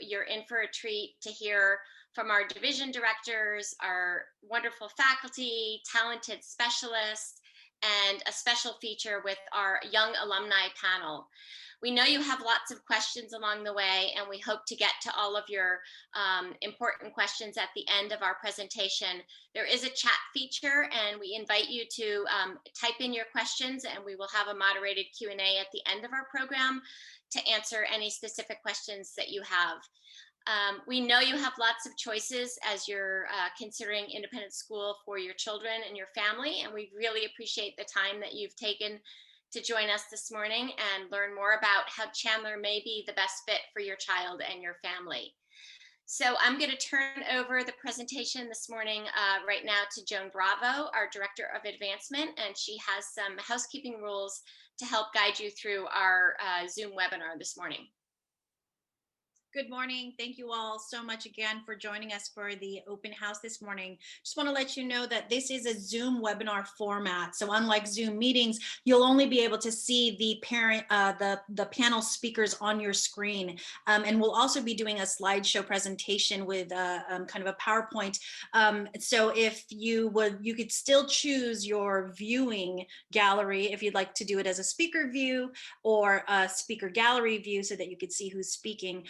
you're in for a treat to hear from our division directors, our wonderful faculty, talented specialists, and a special feature with our young alumni panel. We know you have lots of questions along the way, and we hope to get to all of your important questions at the end of our presentation. There is a chat feature, and we invite you to type in your questions, and we will have a moderated Q&A at the end of our program to answer any specific questions that you have. We know you have lots of choices as you're considering independent school for your children and your family, and we really appreciate the time that you've taken to join us this morning and learn more about how Chandler may be the best fit for your child and your family. So I'm going to turn over the presentation this morning right now to Joan Bravo, our Director of Advancement, and she has some housekeeping rules to help guide you through our Zoom webinar this morning. Good morning. Thank you all so much again for joining us for the open house this morning. Just want to let you know that this is a Zoom webinar format. So unlike Zoom meetings, you'll only be able to see the the panel speakers on your screen. And we'll also be doing a slideshow presentation with kind of a PowerPoint. So if you could still choose your viewing gallery if you'd like to do it as a speaker view or a speaker gallery view so that you could see who's speaking.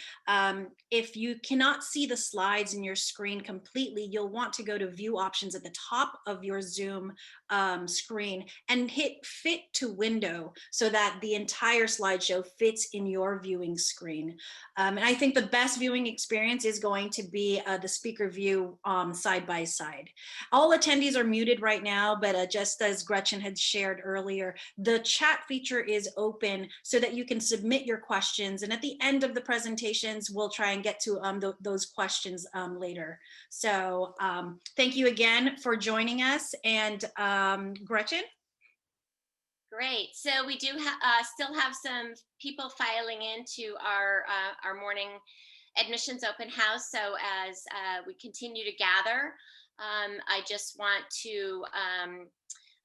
If you cannot see the slides in your screen completely, you'll want to go to view options at the top of your Zoom screen and hit fit to window so that the entire slideshow fits in your viewing screen. And I think the best viewing experience is going to be the speaker view side by side. All attendees are muted right now, but just as Gretchen had shared earlier, the chat feature is open so that you can submit your questions. And at the end of the presentations, we'll try and get to those questions later. So thank you again for joining us. And Gretchen? Great. So we do still have some people filing into our morning admissions open house. So as we continue to gather, I just want to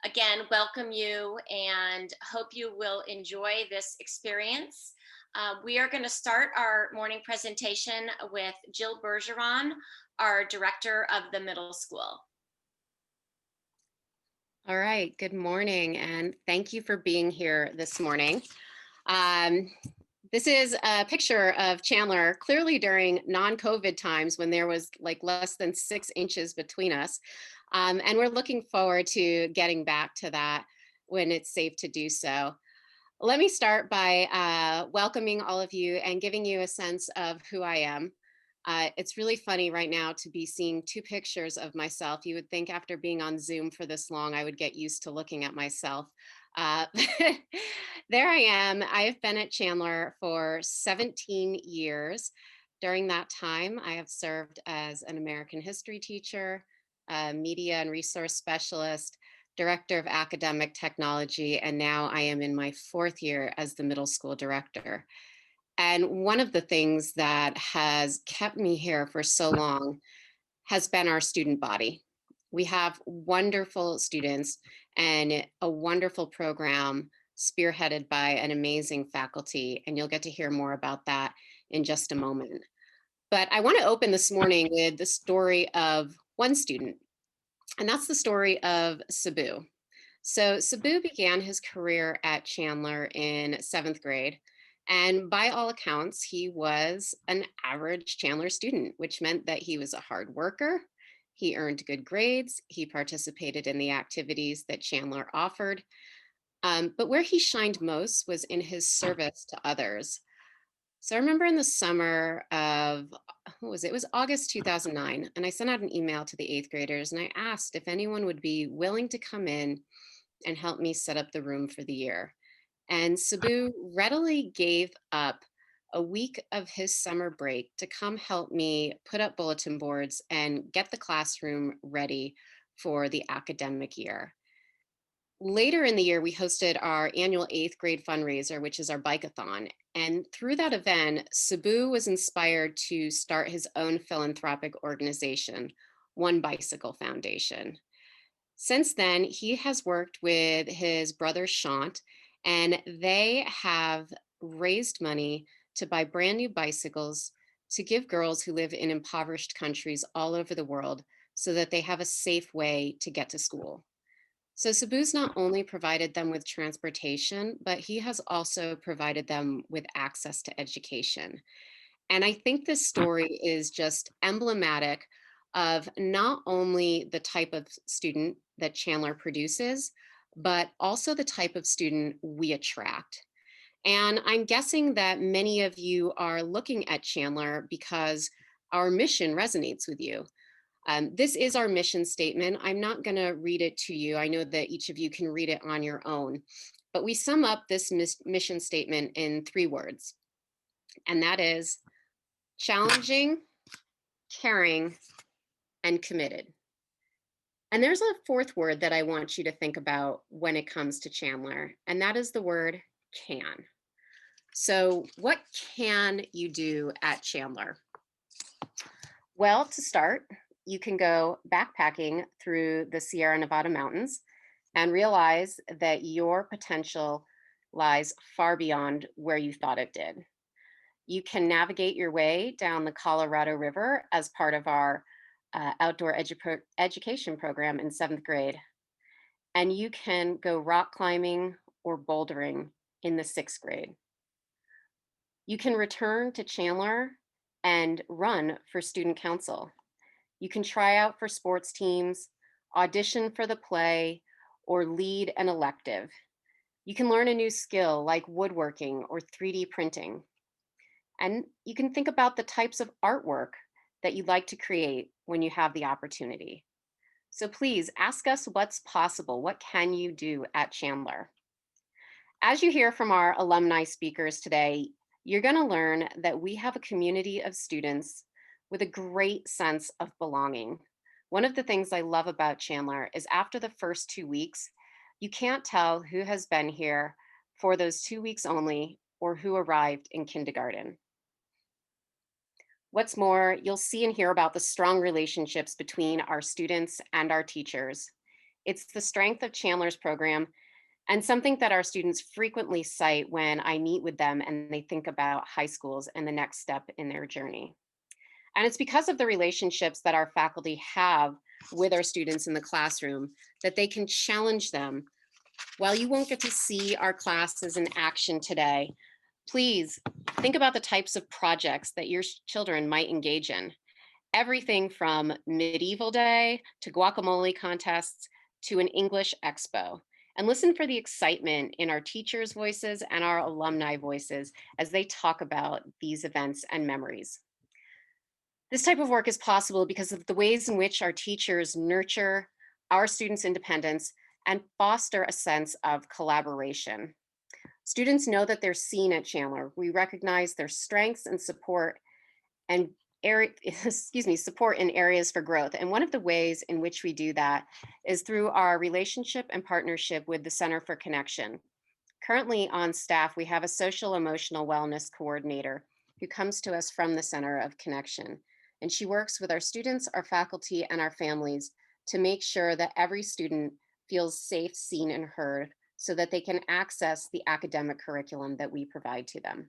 again welcome you and hope you will enjoy this experience. We are going to start our morning presentation with Jill Bergeron, our director of the middle school. All right, good morning, and thank you for being here this morning. This is a picture of Chandler, clearly during non-COVID times when there was like less than 6 inches between us. And we're looking forward to getting back to that when it's safe to do so. Let me start by welcoming all of you and giving you a sense of who I am. It's really funny right now to be seeing 2 pictures of myself. You would think after being on Zoom for this long, I would get used to looking at myself. There I am. I have been at Chandler for 17 years. During that time, I have served as an American history teacher, media and resource specialist, director of academic technology, and now I am in my 4th year as the middle school director. And one of the things that has kept me here for so long has been our student body. We have wonderful students and a wonderful program spearheaded by an amazing faculty, and you'll get to hear more about that in just a moment. But I want to open this morning with the story of one student, and that's the story of Sabu. So Sabu began his career at Chandler in 7th grade. And by all accounts, he was an average Chandler student, which meant that he was a hard worker. He earned good grades. He participated in the activities that Chandler offered. But where he shined most was in his service to others. So I remember in the summer of, what was it? It was August 2009. And I sent out an email to the 8th graders and I asked if anyone would be willing to come in and help me set up the room for the year. And Sabu readily gave up a week of his summer break to come help me put up bulletin boards and get the classroom ready for the academic year. Later in the year, we hosted our annual 8th grade fundraiser, which is our bike-a-thon. And through that event, Sabu was inspired to start his own philanthropic organization, One Bicycle Foundation. Since then, he has worked with his brother Shant, and they have raised money to buy brand new bicycles to give girls who live in impoverished countries all over the world so that they have a safe way to get to school. So Sabu's not only provided them with transportation, but he has also provided them with access to education. And I think this story is just emblematic of not only the type of student that Chandler produces, but also the type of student we attract. And I'm guessing that many of you are looking at Chandler because our mission resonates with you. This is our mission statement. I'm not going to read it to you. I know that each of you can read it on your own, but we sum up this mission statement in 3 words, and that is challenging, caring, and committed. And there's a 4th word that I want you to think about when it comes to Chandler, and that is the word can. So, what can you do at Chandler? Well, to start, you can go backpacking through the Sierra Nevada mountains and realize that your potential lies far beyond where you thought it did. You can navigate your way down the Colorado River as part of our outdoor education program in 7th grade. And you can go rock climbing or bouldering in the 6th grade. You can return to Chandler and run for student council. You can try out for sports teams, audition for the play, or lead an elective. You can learn a new skill like woodworking or 3D printing. And you can think about the types of artwork that you'd like to create when you have the opportunity. So please ask us what's possible. What can you do at Chandler? As you hear from our alumni speakers today, you're going to learn that we have a community of students with a great sense of belonging. One of the things I love about Chandler is after the first 2 weeks, you can't tell who has been here for those 2 weeks only or who arrived in kindergarten. What's more, you'll see and hear about the strong relationships between our students and our teachers. It's the strength of Chandler's program and something that our students frequently cite when I meet with them and they think about high schools and the next step in their journey. And it's because of the relationships that our faculty have with our students in the classroom that they can challenge them. While you won't get to see our classes in action today, please think about the types of projects that your children might engage in. Everything from medieval day to guacamole contests to an English expo. And listen for the excitement in our teachers' voices and our alumni voices as they talk about these events and memories. This type of work is possible because of the ways in which our teachers nurture our students' independence and foster a sense of collaboration. Students know that they're seen at Chandler. We recognize their strengths and support and support in areas for growth. And one of the ways in which we do that is through our relationship and partnership with the Center for Connection. Currently on staff, we have a social emotional wellness coordinator who comes to us from the Center of Connection. And she works with our students, our faculty, and our families to make sure that every student feels safe, seen, and heard so that they can access the academic curriculum that we provide to them.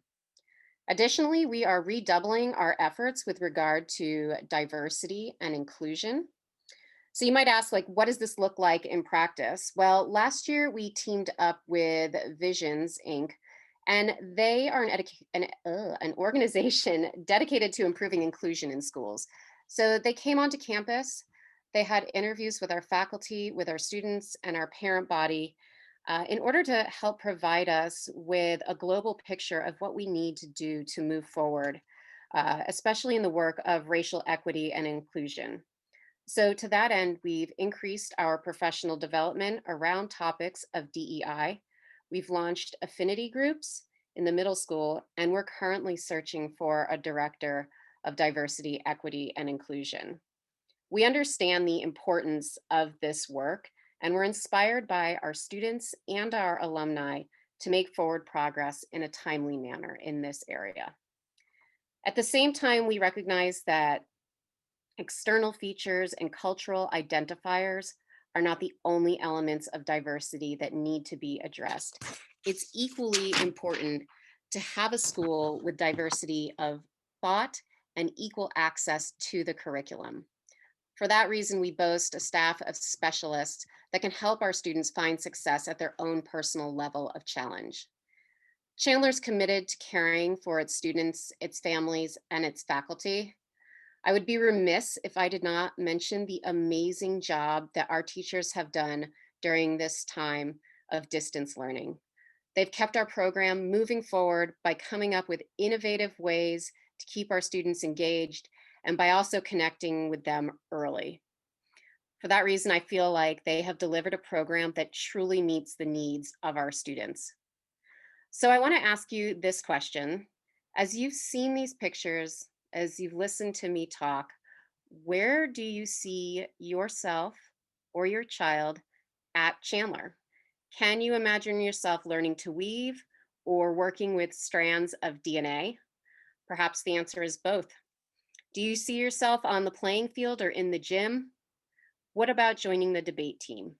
Additionally, we are redoubling our efforts with regard to diversity and inclusion. So you might ask, like, what does this look like in practice? Well, last year we teamed up with Visions, Inc., and they are an organization dedicated to improving inclusion in schools. So they came onto campus, they had interviews with our faculty, with our students, and our parent body in order to help provide us with a global picture of what we need to do to move forward, especially in the work of racial equity and inclusion. So to that end, we've increased our professional development around topics of DEI. We've launched affinity groups in the middle school, and we're currently searching for a director of diversity, equity, and inclusion. We understand the importance of this work, and we're inspired by our students and our alumni to make forward progress in a timely manner in this area. At the same time, we recognize that external features and cultural identifiers are not the only elements of diversity that need to be addressed. It's equally important to have a school with diversity of thought and equal access to the curriculum. For that reason, we boast a staff of specialists that can help our students find success at their own personal level of challenge. Chandler's committed to caring for its students, its families, and its faculty. I would be remiss if I did not mention the amazing job that our teachers have done during this time of distance learning. They've kept our program moving forward by coming up with innovative ways to keep our students engaged and by also connecting with them early. For that reason, I feel like they have delivered a program that truly meets the needs of our students. So I want to ask you this question. As you've seen these pictures, as you've listened to me talk, where do you see yourself or your child at Chandler? Can you imagine yourself learning to weave or working with strands of DNA? Perhaps the answer is both. Do you see yourself on the playing field or in the gym? What about joining the debate team?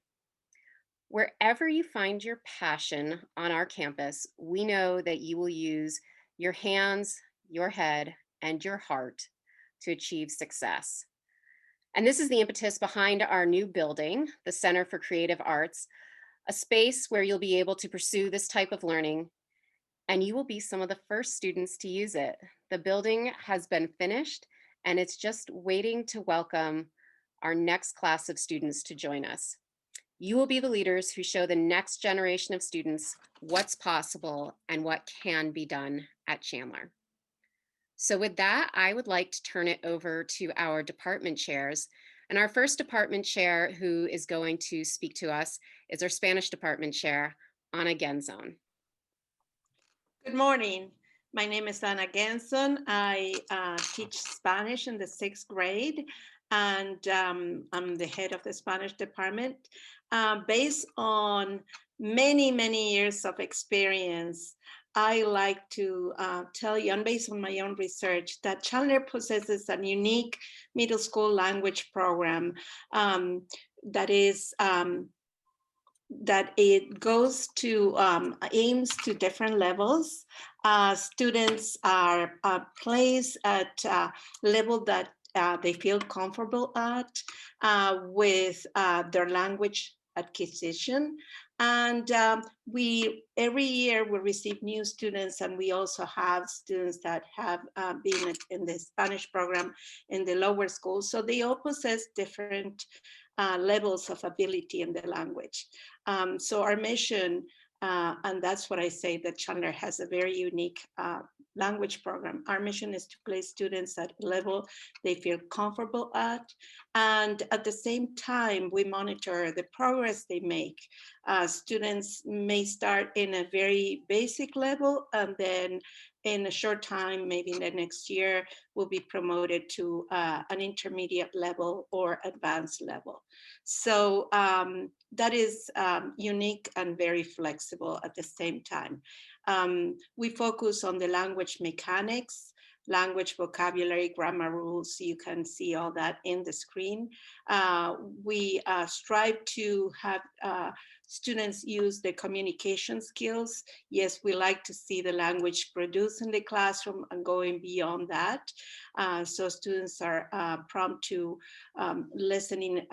Wherever you find your passion on our campus, we know that you will use your hands, your head, and your heart to achieve success. And this is the impetus behind our new building, the Center for Creative Arts, a space where you'll be able to pursue this type of learning, and you will be some of the first students to use it. The building has been finished, and it's just waiting to welcome our next class of students to join us. You will be the leaders who show the next generation of students what's possible and what can be done at Chandler. So with that, I would like to turn it over to our department chairs. And our first department chair who is going to speak to us is our Spanish department chair, Ana Genzon. Good morning. My name is Ana Genson. I teach Spanish in the 6th grade, and I'm the head of the Spanish department. Based on many years of experience, I like to tell you, and based on my own research, that Chandler possesses a unique middle school language program that it goes to aims to different levels. Students are placed at a level that they feel comfortable at with their language acquisition. And every year we receive new students, and we also have students that have been in the Spanish program in the lower school. So they all possess different levels of ability in the language. So our mission, and that's what I say, that Chandler has a very unique language program. Our mission is to place students at a level they feel comfortable at. And at the same time, we monitor the progress they make. Students may start in a very basic level, and then in a short time, maybe in the next year, will be promoted to an intermediate level or advanced level. So that is unique and very flexible at the same time. We focus on the language mechanics, language vocabulary, grammar rules. You can see all that in the screen. We strive to have students use the communication skills. Yes, we like to see the language produced in the classroom and going beyond that. So students are prompt to listening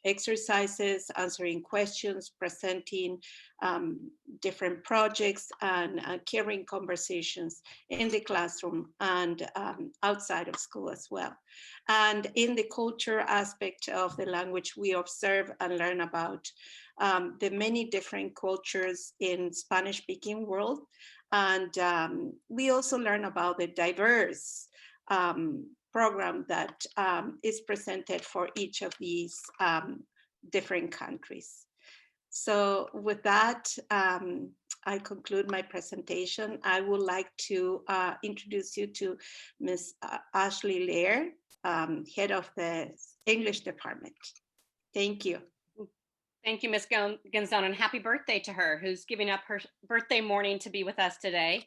exercises, answering questions, presenting different projects, and carrying conversations in the classroom and outside of school as well. And in the culture aspect of the language, we observe and learn about the many different cultures in Spanish-speaking world. And we also learn about the diverse program that is presented for each of these different countries. So with that, I conclude my presentation. I would like to introduce you to Ms. Ashley Laird, head of the English department. Thank you. Thank you, Ms. Gonzon, and happy birthday to her, who's giving up her birthday morning to be with us today.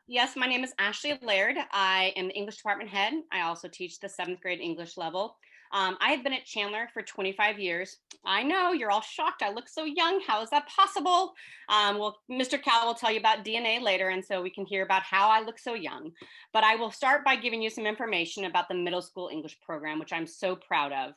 Yes, my name is Ashley Laird. I am the English department head. I also teach the 7th grade English level. I have been at Chandler for 25 years. I know you're all shocked. I look so young. How is that possible? Well, Mr. Cal will tell you about DNA later, and so we can hear about how I look so young. But I will start by giving you some information about the middle school English program, which I'm so proud of.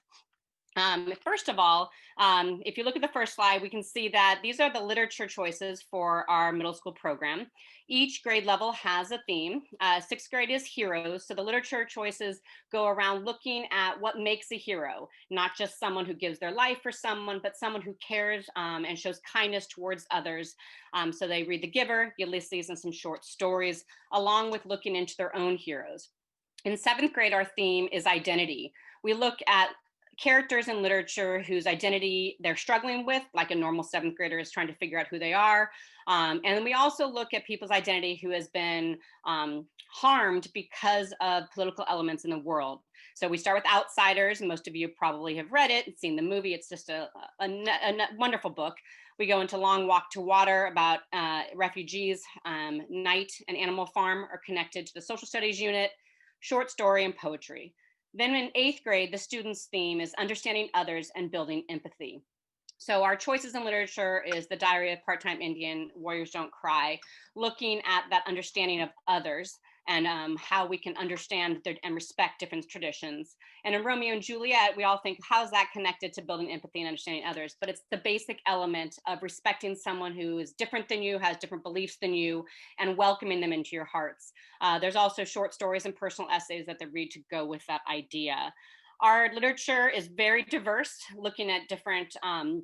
First of all, if you look at the first slide, we can see that these are the literature choices for our middle school program. Each grade level has a theme. Sixth grade is heroes. So the literature choices go around looking at what makes a hero, not just someone who gives their life for someone, but someone who cares and shows kindness towards others. So they read The Giver, Ulysses, and some short stories, along with looking into their own heroes. In seventh grade, our theme is identity. We look at characters in literature whose identity they're struggling with, like a normal seventh grader is trying to figure out who they are. And then we also look at people's identity who has been harmed because of political elements in the world. So we start with Outsiders, and most of you probably have read it and seen the movie. It's just a wonderful book. We go into Long Walk to Water about refugees. Night and Animal Farm are connected to the social studies unit, short story, and poetry. Then in eighth grade, the students' theme is understanding others and building empathy. So our choices in literature is The Diary of Part-Time Indian, Warriors Don't Cry, looking at that understanding of others and how we can understand and respect different traditions. And in Romeo and Juliet, we all think, how's that connected to building empathy and understanding others? But it's the basic element of respecting someone who is different than you, has different beliefs than you, and welcoming them into your hearts. There's also short stories and personal essays that they read to go with that idea. Our literature is very diverse, looking at different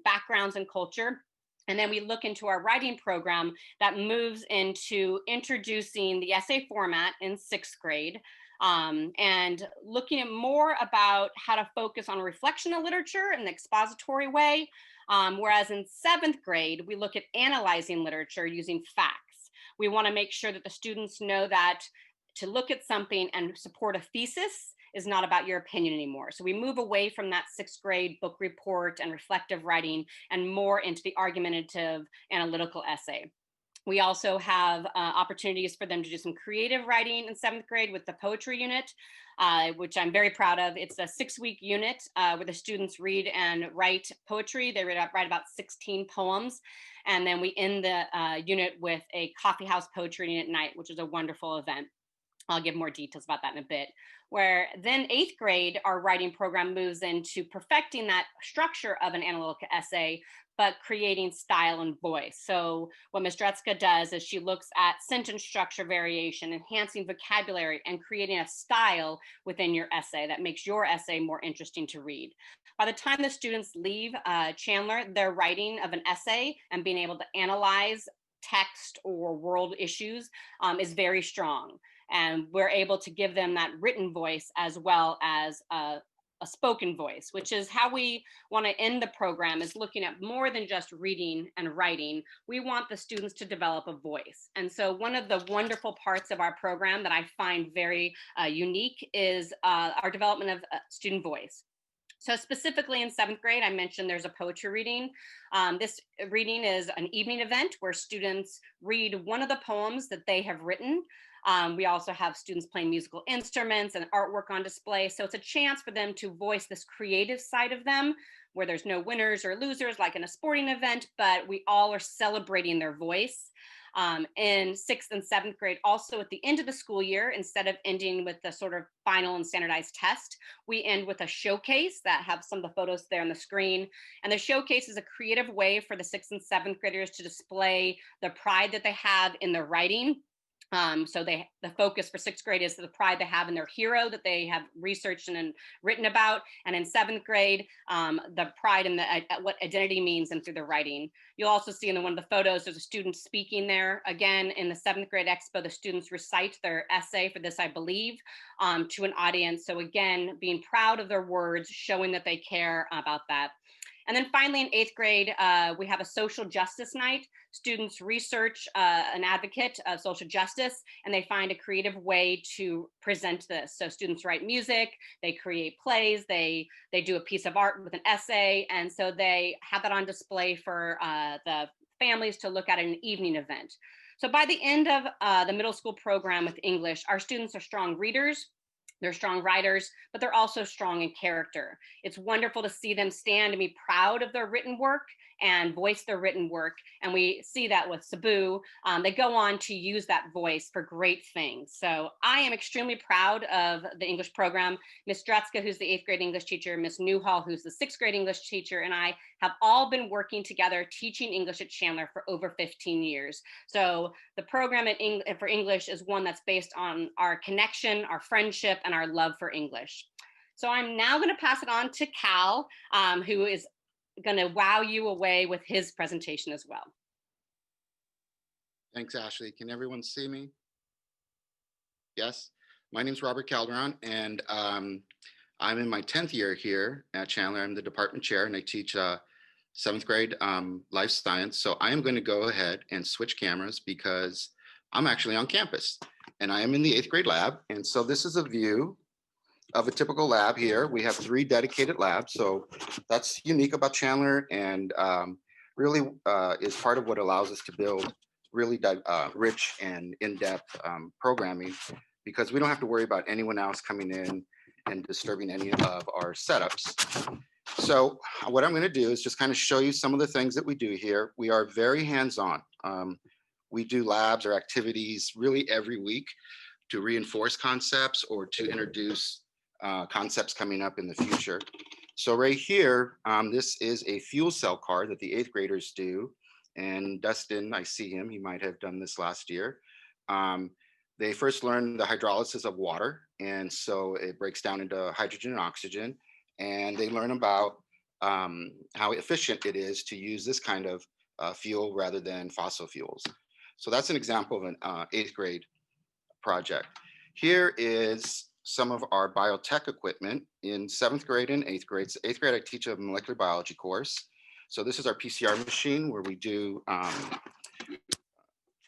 backgrounds and culture. And then we look into our writing program that moves into introducing the essay format in sixth grade and looking at more about how to focus on reflection of literature in an expository way. Whereas in seventh grade, we look at analyzing literature using facts. We want to make sure that the students know that to look at something and support a thesis is not about your opinion anymore. So we move away from that sixth grade book report and reflective writing and more into the argumentative analytical essay. We also have opportunities for them to do some creative writing in seventh grade with the poetry unit, which I'm very proud of. It's a 6-week unit where the students read and write poetry. They write about 16 poems. And then we end the unit with a coffee house poetry unit at night, which is a wonderful event. I'll give more details about that in a bit. Where then eighth grade, our writing program moves into perfecting that structure of an analytical essay, but creating style and voice. So what Ms. Dretzka does is she looks at sentence structure variation, enhancing vocabulary, and creating a style within your essay that makes your essay more interesting to read. By the time the students leave Chandler, their writing of an essay and being able to analyze text or world issues is very strong. And we're able to give them that written voice as well as a spoken voice, which is how we want to end the program, is looking at more than just reading and writing. We want the students to develop a voice. And so one of the wonderful parts of our program that I find very unique is our development of student voice. So specifically in seventh grade, I mentioned there's a poetry reading. This reading is an evening event where students read one of the poems that they have written. We also have students playing musical instruments and artwork on display. So it's a chance for them to voice this creative side of them where there's no winners or losers like in a sporting event, but we all are celebrating their voice. In sixth and seventh grade, also at the end of the school year, instead of ending with the sort of final and standardized test, we end with a showcase that have some of the photos there on the screen. And the showcase is a creative way for the sixth and seventh graders to display the pride that they have in their writing. So the focus for sixth grade is the pride they have in their hero that they have researched and written about. And in seventh grade, the pride in what identity means and through their writing. You'll also see in one of the photos, there's a student speaking there. Again, in the seventh grade expo, the students recite their essay for This I Believe to an audience. So again, being proud of their words, showing that they care about that. And then finally in eighth grade, we have a social justice night. Students research an advocate of social justice, and they find a creative way to present this. So students write music, they create plays, they do a piece of art with an essay, and so they have that on display for the families to look at in an evening event. So by the end of the middle school program with English, our students are strong readers, They're strong writers, but they're also strong in character. It's wonderful to see them stand and be proud of their written work and voice their written work. And we see that with Sabu. They go on to use that voice for great things. So I am extremely proud of the English program. Miss Dretzka, who's the 8th grade English teacher, Miss Newhall, who's the 6th grade English teacher, and I have all been working together teaching English at Chandler for over 15 years. So the program for English is one that's based on our connection, our friendship, and our love for English. So I'm now going to pass it on to Cal, who is going to wow you away with his presentation as well. Thanks, Ashley. Can everyone see me? Yes. My name is Robert Calderon, and I'm in my 10th year here at Chandler. I'm the department chair, and I teach 7th grade life science. So I am going to go ahead and switch cameras because I'm actually on campus, and I am in the 8th grade lab. And so this is a view of a typical lab here. We have 3 dedicated labs. So that's unique about Chandler, and really is part of what allows us to build really rich and in-depth programming, because we don't have to worry about anyone else coming in and disturbing any of our setups. So what I'm going to do is just kind of show you some of the things that we do here. We are very hands-on. We do labs or activities really every week to reinforce concepts or to introduce concepts coming up in the future. So right here, this is a fuel cell car that the 8th graders do. And Dustin, I see him, he might have done this last year. They first learned the hydrolysis of water. And so it breaks down into hydrogen and oxygen. And they learn about how efficient it is to use this kind of fuel rather than fossil fuels. So that's an example of an 8th grade project. Here is some of our biotech equipment in 7th grade and 8th grade. So 8th grade, I teach a molecular biology course. So this is our PCR machine where we do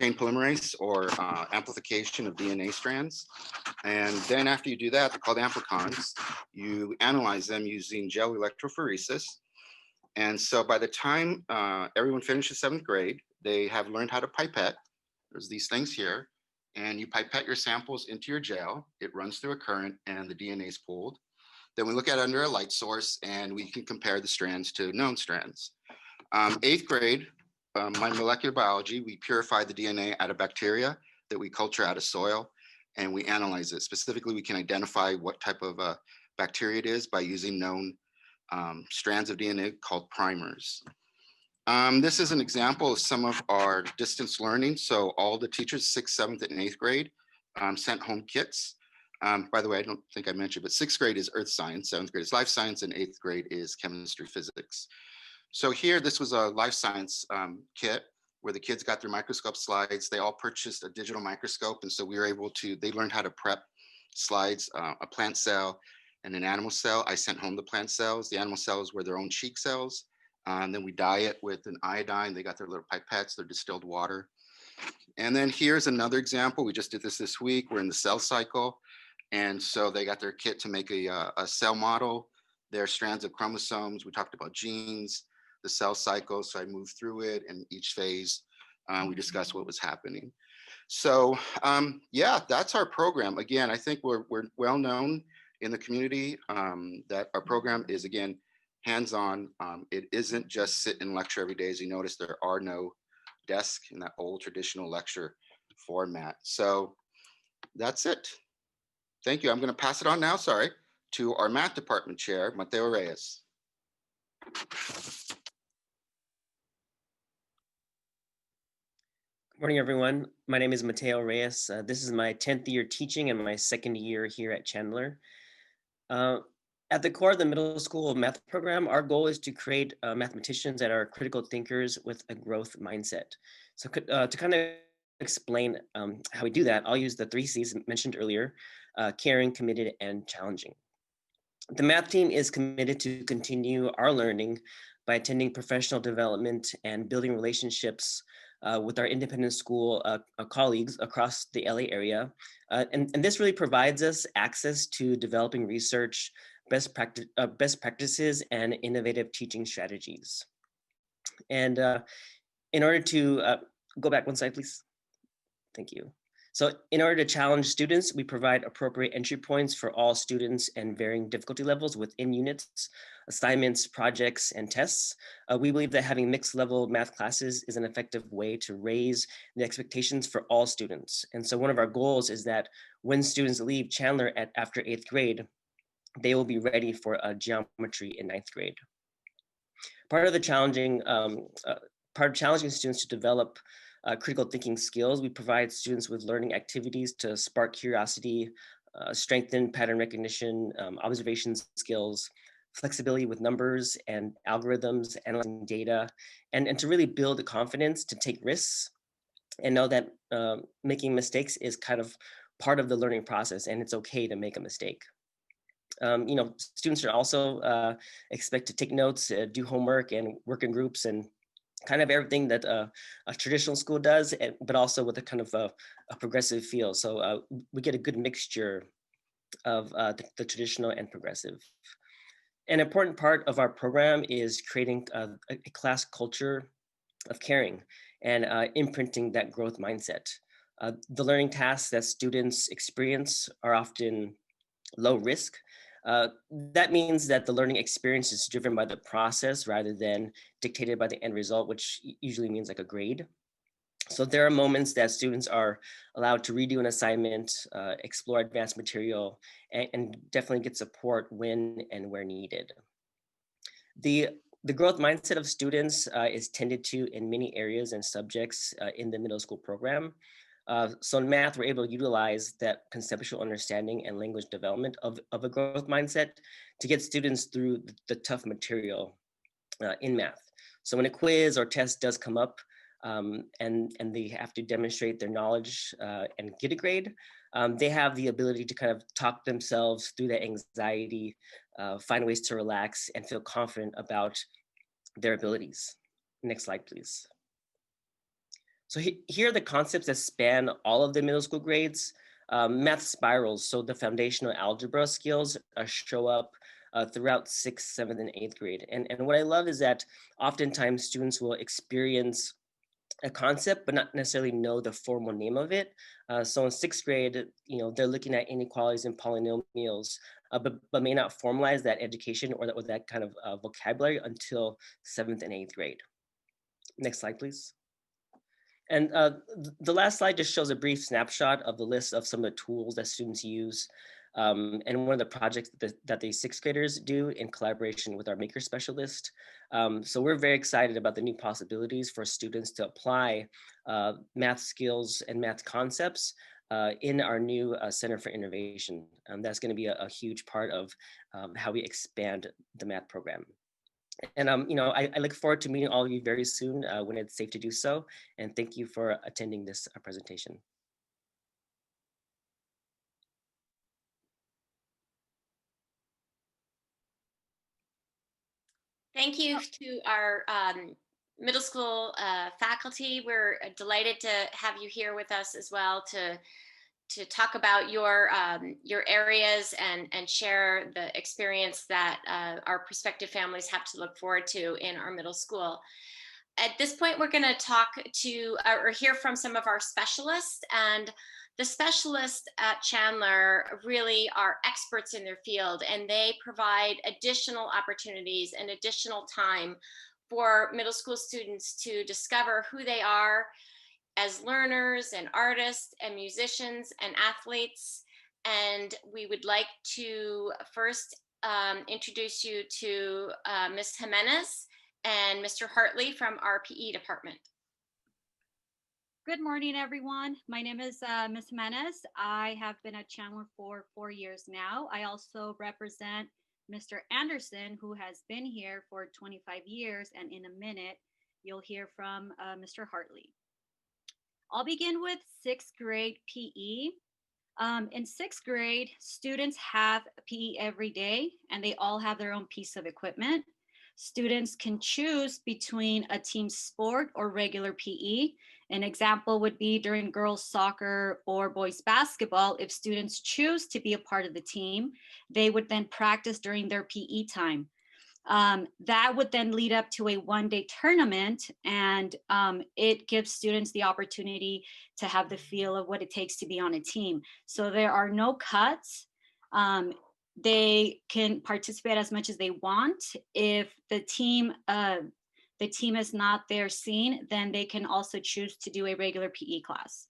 chain polymerase or amplification of DNA strands. And then after you do that, they're called amplicons. You analyze them using gel electrophoresis. And so by the time everyone finishes 7th grade, they have learned how to pipette. There's these things here. And you pipette your samples into your gel. It runs through a current and the DNA is pulled. Then we look at it under a light source and we can compare the strands to known strands. 8th grade, my molecular biology, we purify the DNA out of bacteria that we culture out of soil and we analyze it. Specifically, we can identify what type of bacteria it is by using known strands of DNA called primers. This is an example of some of our distance learning. So all the teachers, 6th, 7th, and 8th grade sent home kits. By the way, I don't think I mentioned, but 6th grade is earth science, 7th grade is life science, and 8th grade is chemistry, physics. So here, this was a life science kit where the kids got their microscope slides. They all purchased a digital microscope. And so we were able to, they learned how to prep slides, a plant cell and an animal cell. I sent home the plant cells. The animal cells were their own cheek cells. And then we dye it with an iodine. They got their little pipettes, their distilled water. And then here's another example. We just did this week. We're in the cell cycle. And so they got their kit to make a cell model. Their strands of chromosomes. We talked about genes, the cell cycle. So I moved through it, and each phase, we discussed what was happening. So yeah, that's our program. Again, I think we're well known in the community that our program is, again, hands-on. It isn't just sit and lecture every day. As you notice, there are no desks in that old traditional lecture format. So that's it. Thank you. I'm going to pass it on now, sorry, to our math department chair, Mateo Reyes. Good morning, everyone. My name is Mateo Reyes. This is my 10th year teaching and my 2nd year here at Chandler. At the core of the middle school math program, our goal is to create mathematicians that are critical thinkers with a growth mindset. So to kind of explain how we do that, I'll use the 3 C's mentioned earlier: caring, committed, and challenging. The math team is committed to continue our learning by attending professional development and building relationships with our independent school colleagues across the LA area. And this really provides us access to developing research, best practices, and innovative teaching strategies. And in order to go back one slide, please. Thank you. So in order to challenge students, we provide appropriate entry points for all students and varying difficulty levels within units, assignments, projects, and tests. We believe that having mixed level math classes is an effective way to raise the expectations for all students. And so one of our goals is that when students leave Chandler after 8th grade, they will be ready for geometry in 9th grade. Part of challenging students to develop critical thinking skills, we provide students with learning activities to spark curiosity, strengthen pattern recognition, observation skills, flexibility with numbers and algorithms, analyzing data, and to really build the confidence to take risks and know that making mistakes is kind of part of the learning process, and it's okay to make a mistake. Students are also expect to take notes, do homework, and work in groups, and kind of everything that a traditional school does, but also with a kind of a progressive feel. So we get a good mixture of the traditional and progressive. An important part of our program is creating a class culture of caring and imprinting that growth mindset. The learning tasks that students experience are often low risk. That means that the learning experience is driven by the process rather than dictated by the end result, which usually means like a grade. So there are moments that students are allowed to redo an assignment, explore advanced material, and definitely get support when and where needed. The growth mindset of students is tended to in many areas and subjects in the middle school program. So in math, we're able to utilize that conceptual understanding and language development of a growth mindset to get students through the tough material in math. So when a quiz or test does come up and they have to demonstrate their knowledge and get a grade, they have the ability to kind of talk themselves through that anxiety, find ways to relax and feel confident about their abilities. Next slide, please. So here are the concepts that span all of the middle school grades. Math spirals, so the foundational algebra skills show up throughout 6th, 7th, and 8th grade. And what I love is that oftentimes students will experience a concept, but not necessarily know the formal name of it. So in 6th grade, they're looking at inequalities and polynomials, but may not formalize that education or that kind of vocabulary until 7th and 8th grade. Next slide, please. And the last slide just shows a brief snapshot of the list of some of the tools that students use and one of the projects that the 6th graders do in collaboration with our maker specialist. So we're very excited about the new possibilities for students to apply math skills and math concepts in our new Center for Innovation. That's going to be a huge part of how we expand the math program. And I look forward to meeting all of you very soon when it's safe to do so. And thank you for attending this presentation. Thank you to our middle school faculty. We're delighted to have you here with us as well to talk about your areas and share the experience that our prospective families have to look forward to in our middle school. At this point, we're going to talk to or hear from some of our specialists, and the specialists at Chandler really are experts in their field, and they provide additional opportunities and additional time for middle school students to discover who they are as learners and artists and musicians and athletes. And we would like to first introduce you to Ms. Jimenez and Mr. Hartley from our PE department. Good morning, everyone. My name is Ms. Jimenez. I have been at Chandler for 4 years now. I also represent Mr. Anderson, who has been here for 25 years. And in a minute, you'll hear from Mr. Hartley. I'll begin with 6th grade PE. In 6th grade, students have PE every day, and they all have their own piece of equipment. Students can choose between a team sport or regular PE. An example would be during girls soccer or boys basketball. If students choose to be a part of the team, they would then practice during their PE time. That would then lead up to a one-day tournament, and it gives students the opportunity to have the feel of what it takes to be on a team. So there are no cuts. They can participate as much as they want. If the team is not their scene, then they can also choose to do a regular PE class.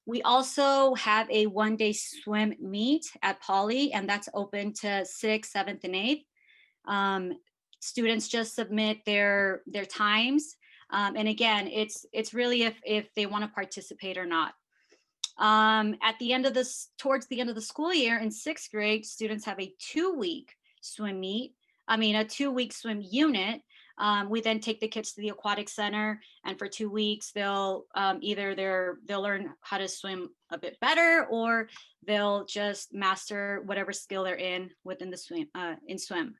We also have a one-day swim meet at Poly, and that's open to 6th, 7th, and 8th. Students just submit their times. And again, it's really if they want to participate or not. At the end of this, towards the end of the school year in 6th grade, students have a 2-week swim meet. I mean, a 2-week swim unit. We then take the kids to the aquatic center, and for 2 weeks, they'll they'll learn how to swim a bit better, or they'll just master whatever skill they're in within the swim.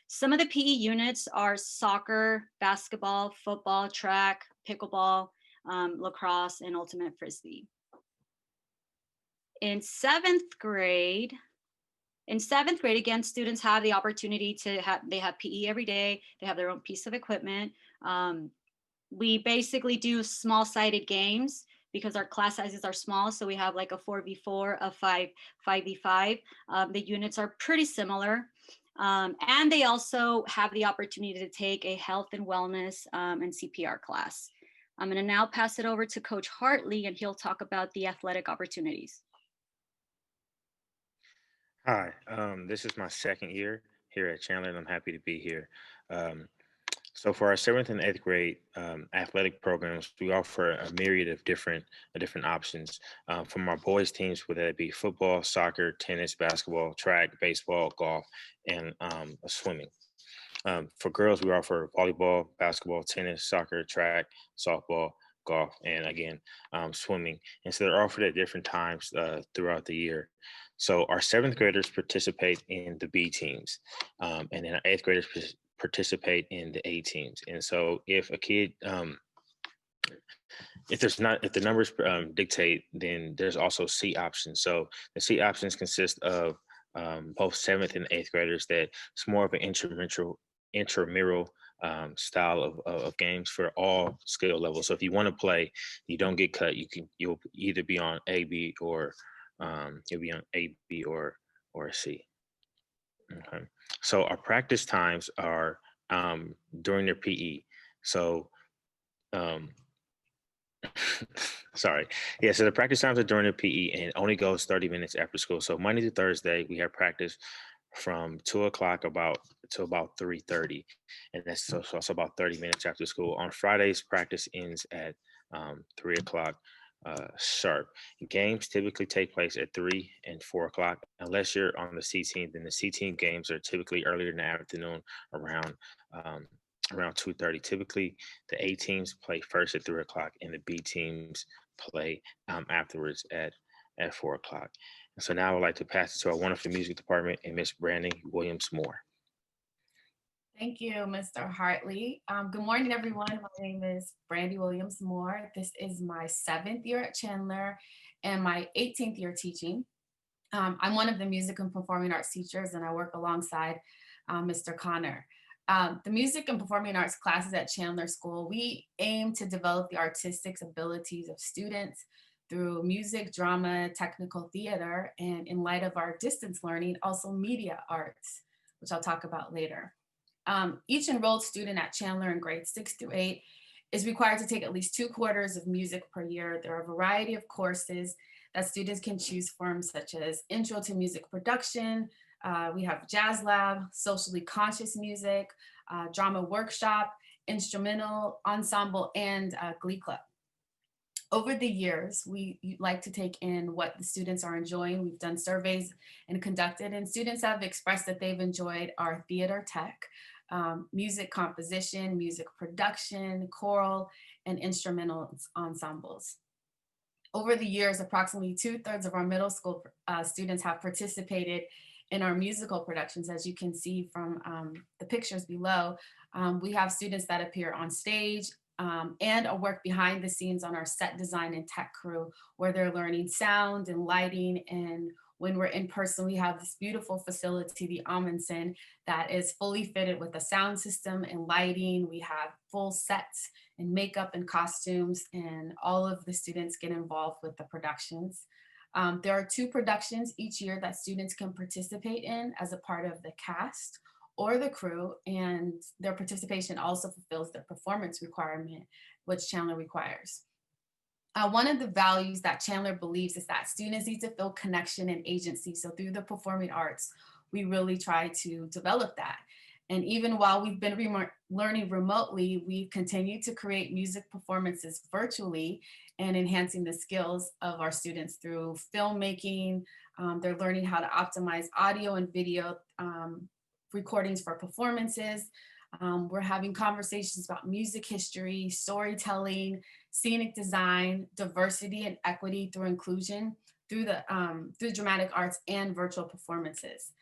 Some of the PE units are soccer, basketball, football, track, pickleball, lacrosse, and ultimate frisbee. In 7th grade, again, students have the opportunity to have PE every day. They have their own piece of equipment. We basically do small-sided games because our class sizes are small. So we have like a 4v4, a 5v5. The units are pretty similar. And they also have the opportunity to take a health and wellness and CPR class. I'm going to now pass it over to Coach Hartley, and he'll talk about the athletic opportunities. Hi, this is my second year here at Chandler, and I'm happy to be here. So for our 7th and 8th grade athletic programs, we offer a myriad of different options. From our boys teams, whether it be football, soccer, tennis, basketball, track, baseball, golf, and swimming. For girls, we offer volleyball, basketball, tennis, soccer, track, softball, golf, and again, swimming. And so they're offered at different times throughout the year. So our 7th graders participate in the B teams, and then our 8th graders participate in the A teams. And so if a kid, if the numbers dictate, then there's also C options. So the C options consist of both 7th and 8th graders. That it's more of an intramural style of games for all skill levels. So if you want to play, you don't get cut. You'll either be on A, B, or you'll be on A, B, or a C. Okay. So our practice times are during their PE. So sorry. Yeah, so the practice times are during their PE, and it only goes 30 minutes after school. So Monday to Thursday, we have practice from 2 o'clock to about 3:30. And that's also about 30 minutes after school. On Fridays, practice ends at 3 o'clock sharp. Games typically take place at 3 and 4 o'clock. Unless you're on the C team, then the C team games are typically earlier in the afternoon, around 2:30. Typically, the A teams play first at 3 o'clock, and the B teams play afterwards at 4 o'clock. And so now I'd like to pass it to our wonderful music department and Miss Brandy Williams-Moore. Thank you, Mr. Hartley. Good morning, everyone. My name is Brandy Williams-Moore. This is my 7th year at Chandler and my 18th year teaching. I'm one of the music and performing arts teachers, and I work alongside Mr. Connor. The music and performing arts classes at Chandler School, we aim to develop the artistic abilities of students through music, drama, technical theater, and in light of our distance learning, also media arts, which I'll talk about later. Each enrolled student at Chandler in grades 6 through 8 is required to take at least 2 quarters of music per year. There are a variety of courses that students can choose from, such as Intro to Music Production. We have Jazz Lab, Socially Conscious Music, Drama Workshop, Instrumental, Ensemble, and Glee Club. Over the years, we like to take in what the students are enjoying. We've done surveys and conducted, and students have expressed that they've enjoyed our theater tech, music composition, music production, choral, and instrumental ensembles. Over the years, approximately 2/3 of our middle school students have participated in our musical productions. As you can see from the pictures below, we have students that appear on stage and work behind the scenes on our set design and tech crew, where they're learning sound and lighting and When we're in person, we have this beautiful facility, the Amundsen, that is fully fitted with a sound system and lighting. We have full sets and makeup and costumes, and all of the students get involved with the productions. There are 2 productions each year that students can participate in as a part of the cast or the crew, and their participation also fulfills the performance requirement, which Chandler requires. One of the values that Chandler believes is that students need to feel connection and agency. So through the performing arts, we really try to develop that. And even while we've been learning remotely, we've continued to create music performances virtually and enhancing the skills of our students through filmmaking. They're learning how to optimize audio and video recordings for performances. We're having conversations about music history, storytelling, scenic design, diversity and equity through inclusion, through dramatic arts and virtual performances.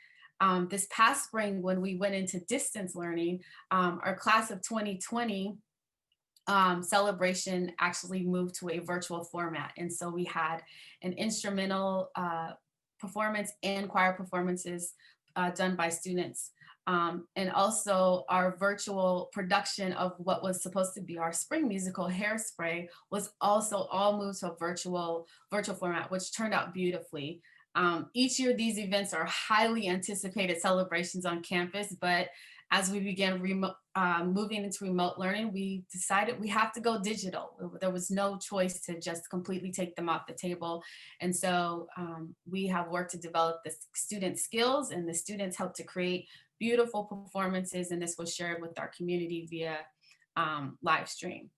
This past spring, when we went into distance learning, our class of 2020 celebration actually moved to a virtual format. And so we had an instrumental performance and choir performances done by students. And also our virtual production of what was supposed to be our spring musical, Hairspray, was also all moved to a virtual format, which turned out beautifully. Each year, these events are highly anticipated celebrations on campus, but as we began moving into remote learning, we decided we have to go digital. There was no choice to just completely take them off the table. And so we have worked to develop the student skills, and the students helped to create beautiful performances, and this was shared with our community via live stream.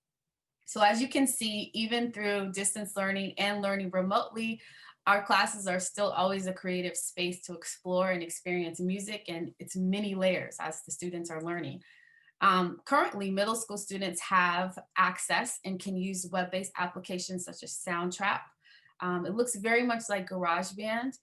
So as you can see, even through distance learning and learning remotely, our classes are still always a creative space to explore and experience music and its many layers as the students are learning. Currently, middle school students have access and can use web-based applications such as Soundtrap. It looks very much like GarageBand.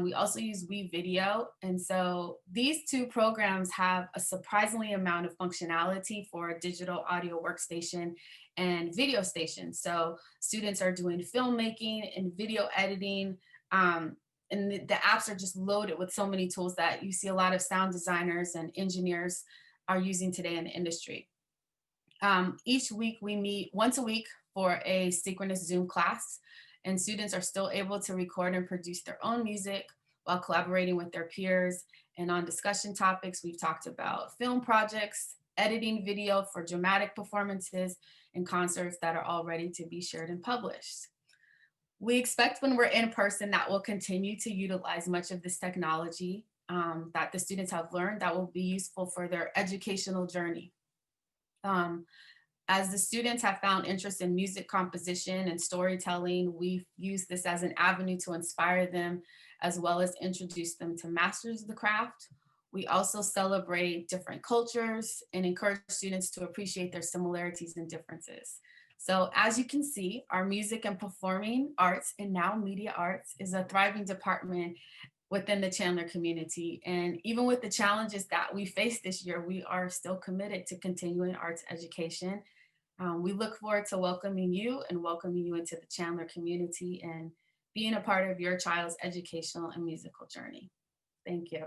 We also use WeVideo. And so these 2 programs have a surprisingly amount of functionality for a digital audio workstation and video station. So students are doing filmmaking and video editing, and the apps are just loaded with so many tools that you see a lot of sound designers and engineers are using today in the industry. Each week we meet once a week for a synchronous Zoom class, and students are still able to record and produce their own music while collaborating with their peers. And on discussion topics, we've talked about film projects, editing video for dramatic performances, and concerts that are all ready to be shared and published. We expect when we're in person that we'll continue to utilize much of this technology that the students have learned that will be useful for their educational journey. As the students have found interest in music composition and storytelling, we've used this as an avenue to inspire them, as well as introduce them to masters of the craft. We also celebrate different cultures and encourage students to appreciate their similarities and differences. So as you can see, our music and performing arts, and now media arts, is a thriving department within the Chandler community. And even with the challenges that we faced this year, we are still committed to continuing arts education. We look forward to welcoming you into the Chandler community and being a part of your child's educational and musical journey. Thank you.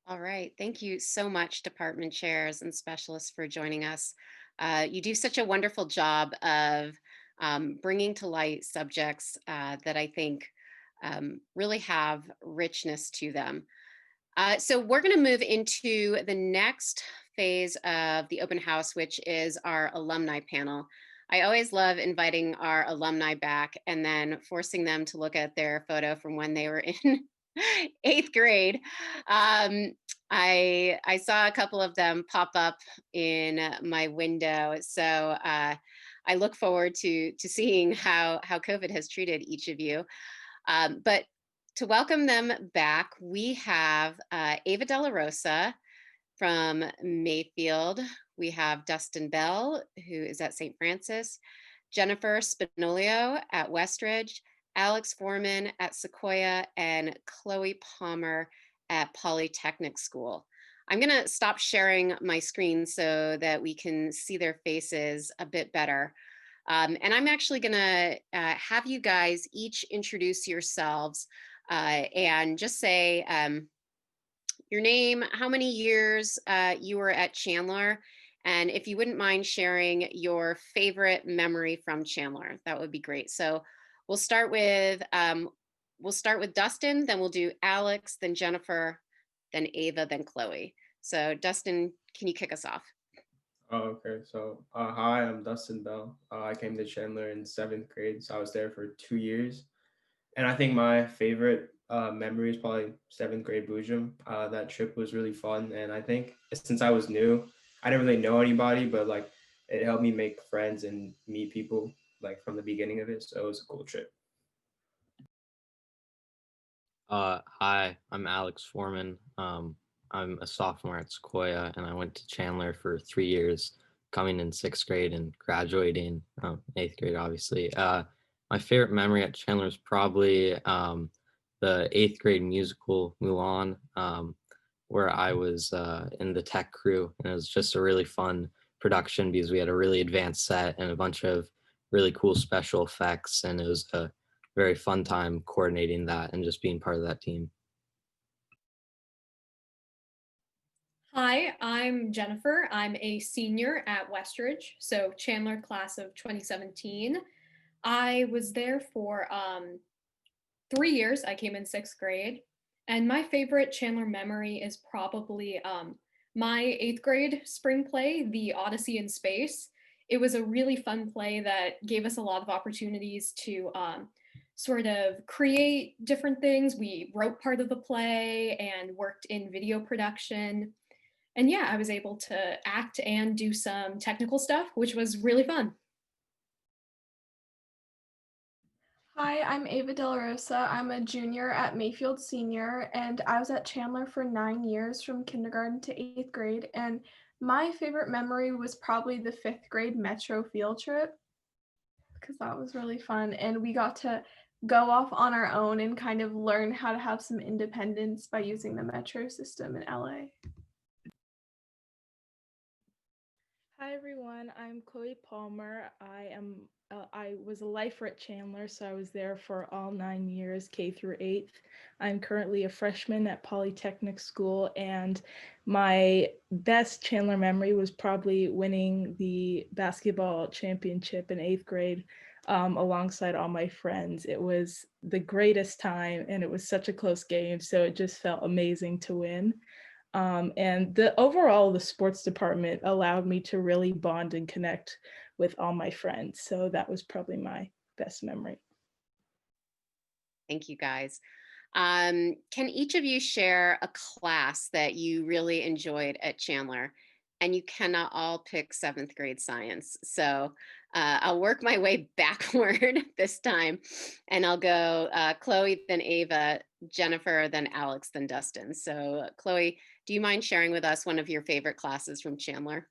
All right. Thank you so much, department chairs and specialists, for joining us. You do such a wonderful job of bringing to light subjects that I think really have richness to them. So we're going to move into the next phase of the open house, which is our alumni panel. I always love inviting our alumni back and then forcing them to look at their photo from when they were in 8th grade. I saw a couple of them pop up in my window. So I look forward to seeing how COVID has treated each of you. But to welcome them back, we have Ava De La Rosa from Mayfield. We have Dustin Bell, who is at St. Francis, Jennifer Spinolio at Westridge, Alex Foreman at Sequoia, and Chloe Palmer at Polytechnic School. I'm going to stop sharing my screen so that we can see their faces a bit better. And I'm actually going to have you guys each introduce yourselves and just say your name, how many years you were at Chandler, and if you wouldn't mind sharing your favorite memory from Chandler, that would be great. So we'll start with Dustin, then we'll do Alex, then Jennifer, then Ava, then Chloe. So Dustin, can you kick us off? Oh, okay. So, hi, I'm Dustin Bell. I came to Chandler in 7th grade, so I was there for 2 years. And I think my favorite memory is probably 7th grade Boojum. That trip was really fun, and I think since I was new, I didn't really know anybody, but like it helped me make friends and meet people like from the beginning of it. So it was a cool trip. Hi, I'm Alex Foreman. I'm a sophomore at Sequoia, and I went to Chandler for 3 years, coming in 6th grade and graduating 8th grade, obviously. My favorite memory at Chandler is probably the 8th grade musical Mulan, where I was in the tech crew, and it was just a really fun production because we had a really advanced set and a bunch of really cool special effects, and it was a very fun time coordinating that and just being part of that team. Hi, I'm Jennifer. I'm a senior at Westridge, so Chandler class of 2017. I was there for 3 years. I came in 6th grade, and my favorite Chandler memory is probably my 8th grade spring play, The Odyssey in Space. It was a really fun play that gave us a lot of opportunities to sort of create different things. We wrote part of the play and worked in video production. And yeah, I was able to act and do some technical stuff, which was really fun. Hi, I'm Ava De La Rosa. I'm a junior at Mayfield Senior, and I was at Chandler for 9 years from kindergarten to 8th grade. And my favorite memory was probably the 5th grade Metro field trip because that was really fun. And we got to go off on our own and kind of learn how to have some independence by using the Metro system in LA. Hi everyone, I'm Chloe Palmer. I was a lifer at Chandler, so I was there for all 9 years, K through 8th. I'm currently a freshman at Polytechnic School, and my best Chandler memory was probably winning the basketball championship in 8th grade alongside all my friends. It was the greatest time, and it was such a close game, so it just felt amazing to win. And the sports department allowed me to really bond and connect with all my friends. So that was probably my best memory. Thank you, guys. Can each of you share a class that you really enjoyed at Chandler? And you cannot all pick 7th grade science. So I'll work my way backward this time. And I'll go Chloe, then Ava, Jennifer, then Alex, then Dustin. So Chloe, do you mind sharing with us one of your favorite classes from Chandler?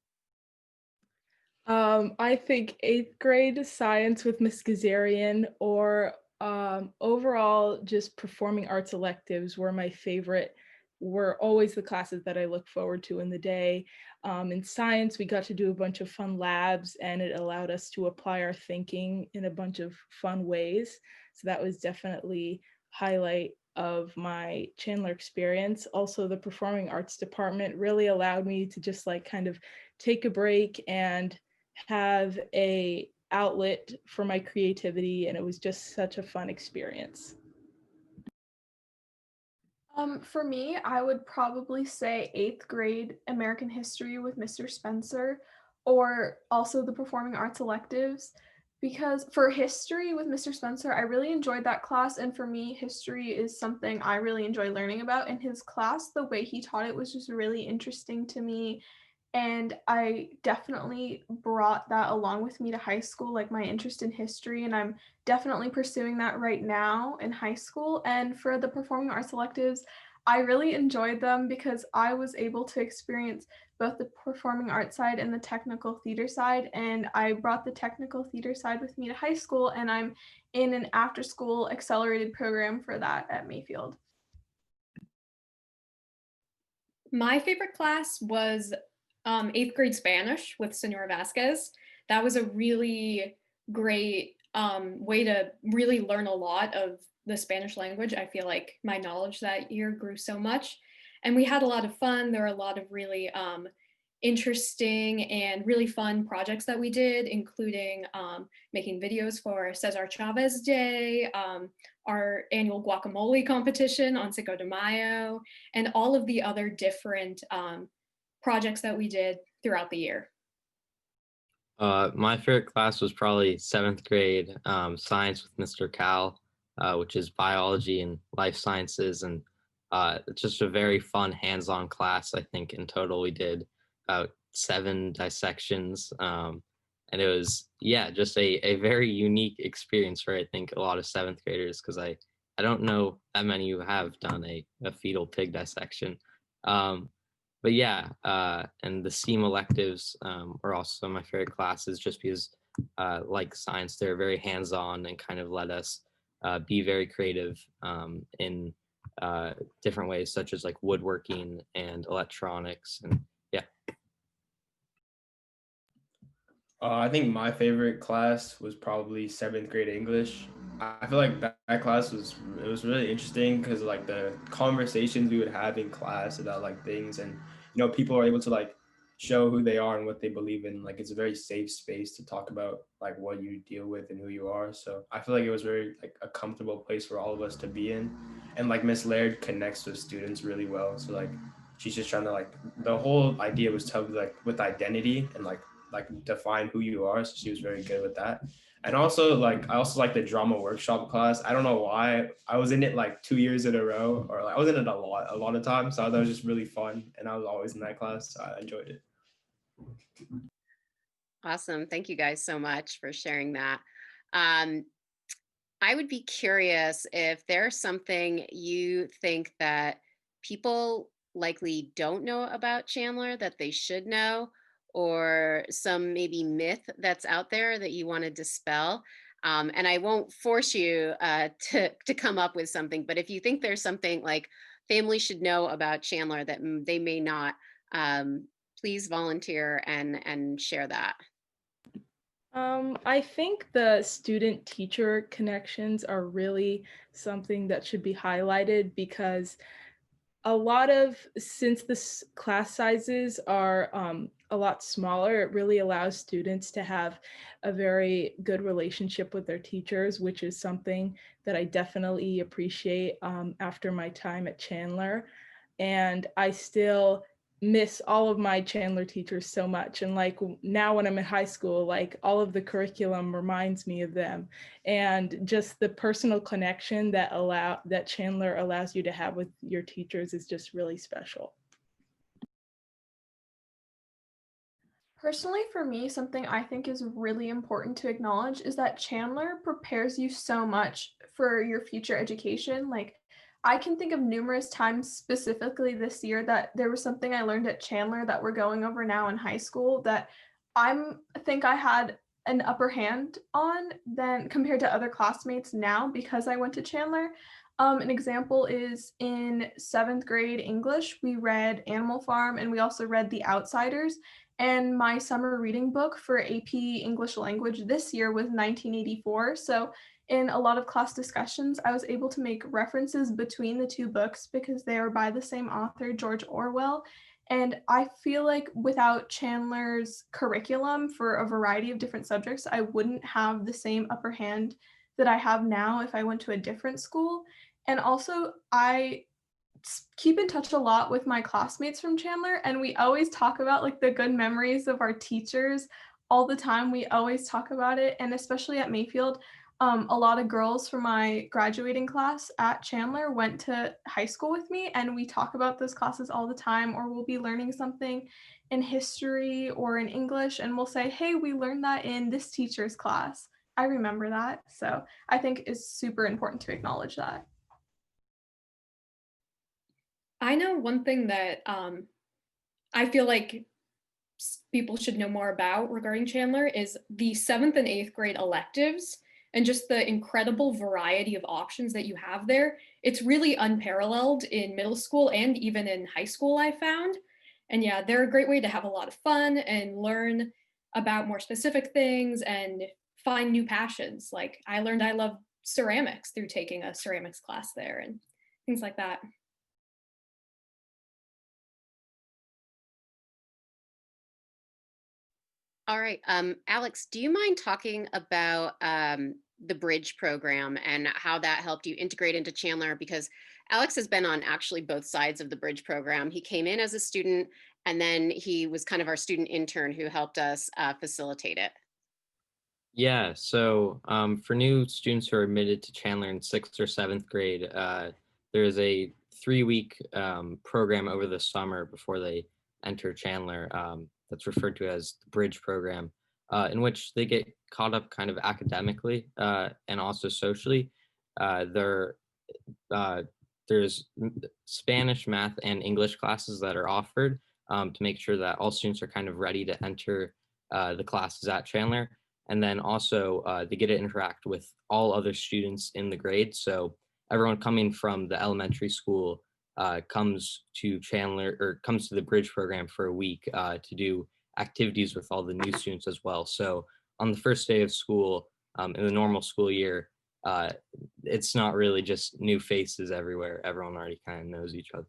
I think 8th grade science with Miss Gazarian, or overall just performing arts electives were my favorite, were always the classes that I look forward to in the day. In science, we got to do a bunch of fun labs, and it allowed us to apply our thinking in a bunch of fun ways. So that was definitely highlight of my Chandler experience. Also, the performing arts department really allowed me to just like kind of take a break and have a outlet for my creativity, and it was just such a fun experience. For me, I would probably say 8th grade American history with Mr. Spencer, or also the performing arts electives. Because for history with Mr. Spencer, I really enjoyed that class. And for me, history is something I really enjoy learning about. In his class, the way he taught it was just really interesting to me. And I definitely brought that along with me to high school, like my interest in history. And I'm definitely pursuing that right now in high school. And for the performing arts electives, I really enjoyed them because I was able to experience both the performing arts side and the technical theater side. And I brought the technical theater side with me to high school, and I'm in an after school accelerated program for that at Mayfield. My favorite class was 8th grade Spanish with Senora Vasquez. That was a really great way to really learn a lot of the Spanish language. I feel like my knowledge that year grew so much. And we had a lot of fun. There were a lot of really interesting and really fun projects that we did, including making videos for Cesar Chavez Day, our annual guacamole competition on Cinco de Mayo, and all of the other different projects that we did throughout the year. My favorite class was probably 7th grade science with Mr. Cal, which is biology and life sciences. And it's just a very fun hands-on class. I think in total we did about 7 dissections. And it was, yeah, just a very unique experience for, I think, a lot of 7th graders, because I don't know that many who have done a fetal pig dissection. But yeah, and the STEAM electives are also my favorite classes, just because, like science, they're very hands-on and kind of let us be very creative in different ways, such as like woodworking and electronics. And yeah. I think my favorite class was probably 7th grade English. I feel like that class was really interesting because like the conversations we would have in class about like things, and people are able to like show who they are and what they believe in. Like it's a very safe space to talk about like what you deal with and who you are. So I feel like it was very like a comfortable place for all of us to be in. And like Miss Laird connects with students really well. So like she's just trying to like, the whole idea was to help like with identity and like define who you are. So she was very good with that. And also like I also like the drama workshop class. I don't know why I was in it like 2 years in a row, or like I was in it a lot of times. So I thought it was just really fun, and I was always in that class. So I enjoyed it. Awesome. Thank you guys so much for sharing that. I would be curious if there's something you think that people likely don't know about Chandler that they should know, or some maybe myth that's out there that you want to dispel. And I won't force you to come up with something, but if you think there's something like families should know about Chandler that they may not, please volunteer and share that. I think the student-teacher connections are really something that should be highlighted, because since the class sizes are a lot smaller, it really allows students to have a very good relationship with their teachers, which is something that I definitely appreciate after my time at Chandler. And I still miss all of my Chandler teachers so much. And like now when I'm in high school, like all of the curriculum reminds me of them. And just the personal connection that Chandler allows you to have with your teachers is just really special. Personally, for me, something I think is really important to acknowledge is that Chandler prepares you so much for your future education. Like, I can think of numerous times specifically this year that there was something I learned at Chandler that we're going over now in high school that I think I had an upper hand on than compared to other classmates now because I went to Chandler. An example is in 7th grade English, we read Animal Farm and we also read The Outsiders. And my summer reading book for AP English language this year was 1984. So in a lot of class discussions, I was able to make references between the two books because they are by the same author, George Orwell. And I feel like without Chandler's curriculum for a variety of different subjects, I wouldn't have the same upper hand that I have now if I went to a different school. And also, I keep in touch a lot with my classmates from Chandler, and we always talk about like the good memories of our teachers all the time. We always talk about it, and especially at Mayfield, a lot of girls from my graduating class at Chandler went to high school with me, and we talk about those classes all the time, or we'll be learning something in history or in English, and we'll say, hey, we learned that in this teacher's class. I remember that. So I think it's super important to acknowledge that. I know one thing that I feel like people should know more about regarding Chandler is the 7th and 8th grade electives. and just the incredible variety of options that you have there. It's really unparalleled in middle school and even in high school, I found. And yeah, they're a great way to have a lot of fun and learn about more specific things and find new passions. Like I learned I love ceramics through taking a ceramics class there and things like that. All right. Alex, do you mind talking about the Bridge program and how that helped you integrate into Chandler? Because Alex has been on actually both sides of the Bridge program. He came in as a student, and then he was kind of our student intern who helped us facilitate it. Yeah, so for new students who are admitted to Chandler in 6th or 7th grade, there's a 3-week program over the summer before they enter Chandler that's referred to as the Bridge program, in which they get caught up kind of academically and also socially. There, there's Spanish, math, and English classes that are offered to make sure that all students are kind of ready to enter the classes at Chandler. And then also they get to interact with all other students in the grade. So everyone coming from the elementary school comes to Chandler or comes to the Bridge program for a week to do activities with all the new students as well. So on the first day of school in the normal school year, it's not really just new faces everywhere. Everyone already kind of knows each other.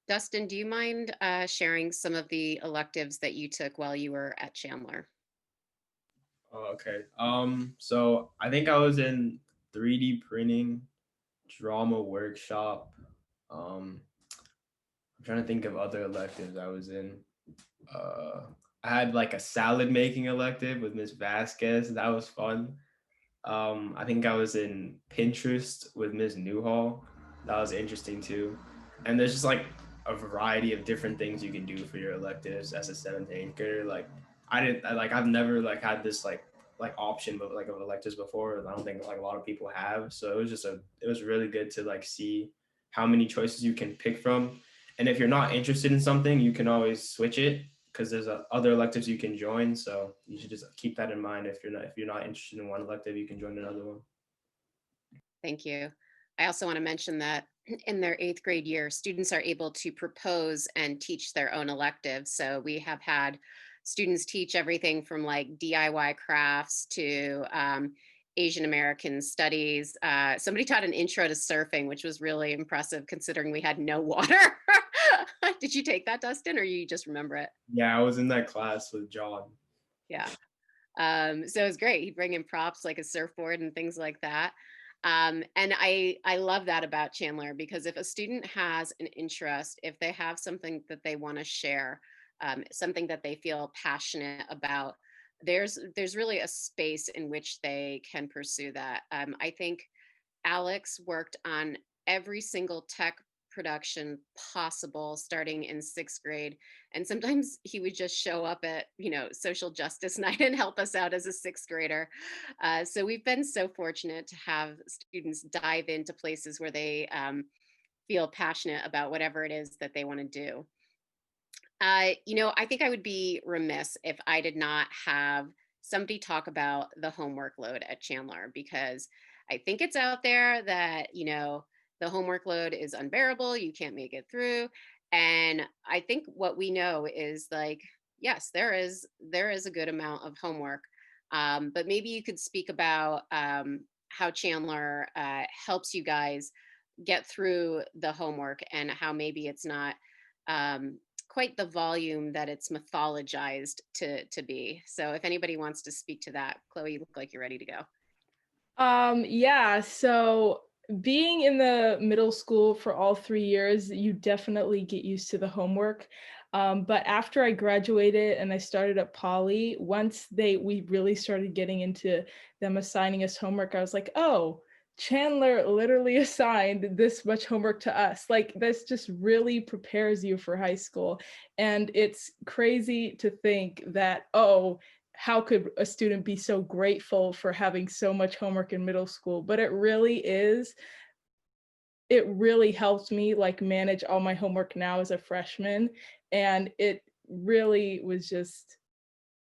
Dustin, do you mind sharing some of the electives that you took while you were at Chandler? Okay. So I think I was in 3D printing, drama workshop. I'm trying to think of other electives I was in. I had like a salad making elective with Miss Vasquez. That was fun. I think I was in Pinterest with Miss Newhall. That was interesting too. And there's just like a variety of different things you can do for your electives as a 7th to 8th grader. Like I've never like had this like option but like of electives before. I don't think like a lot of people have. So it was really good to like see how many choices you can pick from. And if you're not interested in something, you can always switch it because there's other electives you can join. So you should just keep that in mind. If you're not interested in one elective, you can join another one. Thank you. I also want to mention that in their 8th grade year, students are able to propose and teach their own electives. So we have had students teach everything from like DIY crafts to Asian American studies. Somebody taught an intro to surfing, which was really impressive considering we had no water. Did you take that, Dustin, or you just remember it? Yeah, I was in that class with John. Yeah. So it was great. He'd bring in props like a surfboard and things like that. And I love that about Chandler, because if a student has an interest, if they have something that they want to share, something that they feel passionate about, there's really a space in which they can pursue that. I think Alex worked on every single tech production possible starting in 6th grade, and sometimes he would just show up at social justice night and help us out as a 6th grader. So we've been so fortunate to have students dive into places where they feel passionate about whatever it is that they want to do. I think I would be remiss if I did not have somebody talk about the homework load at Chandler, because I think it's out there that the homework load is unbearable. You can't make it through. And I think what we know is like, yes, there is a good amount of homework. But maybe you could speak about how Chandler helps you guys get through the homework and how maybe it's not quite the volume that it's mythologized to be. So if anybody wants to speak to that, Chloe, you look like you're ready to go. Yeah, so being in the middle school for all 3 years, you definitely get used to the homework. But after I graduated and I started at Poly, once we really started getting into them assigning us homework, I was like, oh, Chandler literally assigned this much homework to us. Like, this just really prepares you for high school. And it's crazy to think that, oh, how could a student be so grateful for having so much homework in middle school? But it really helped me like manage all my homework now as a freshman. And it really was just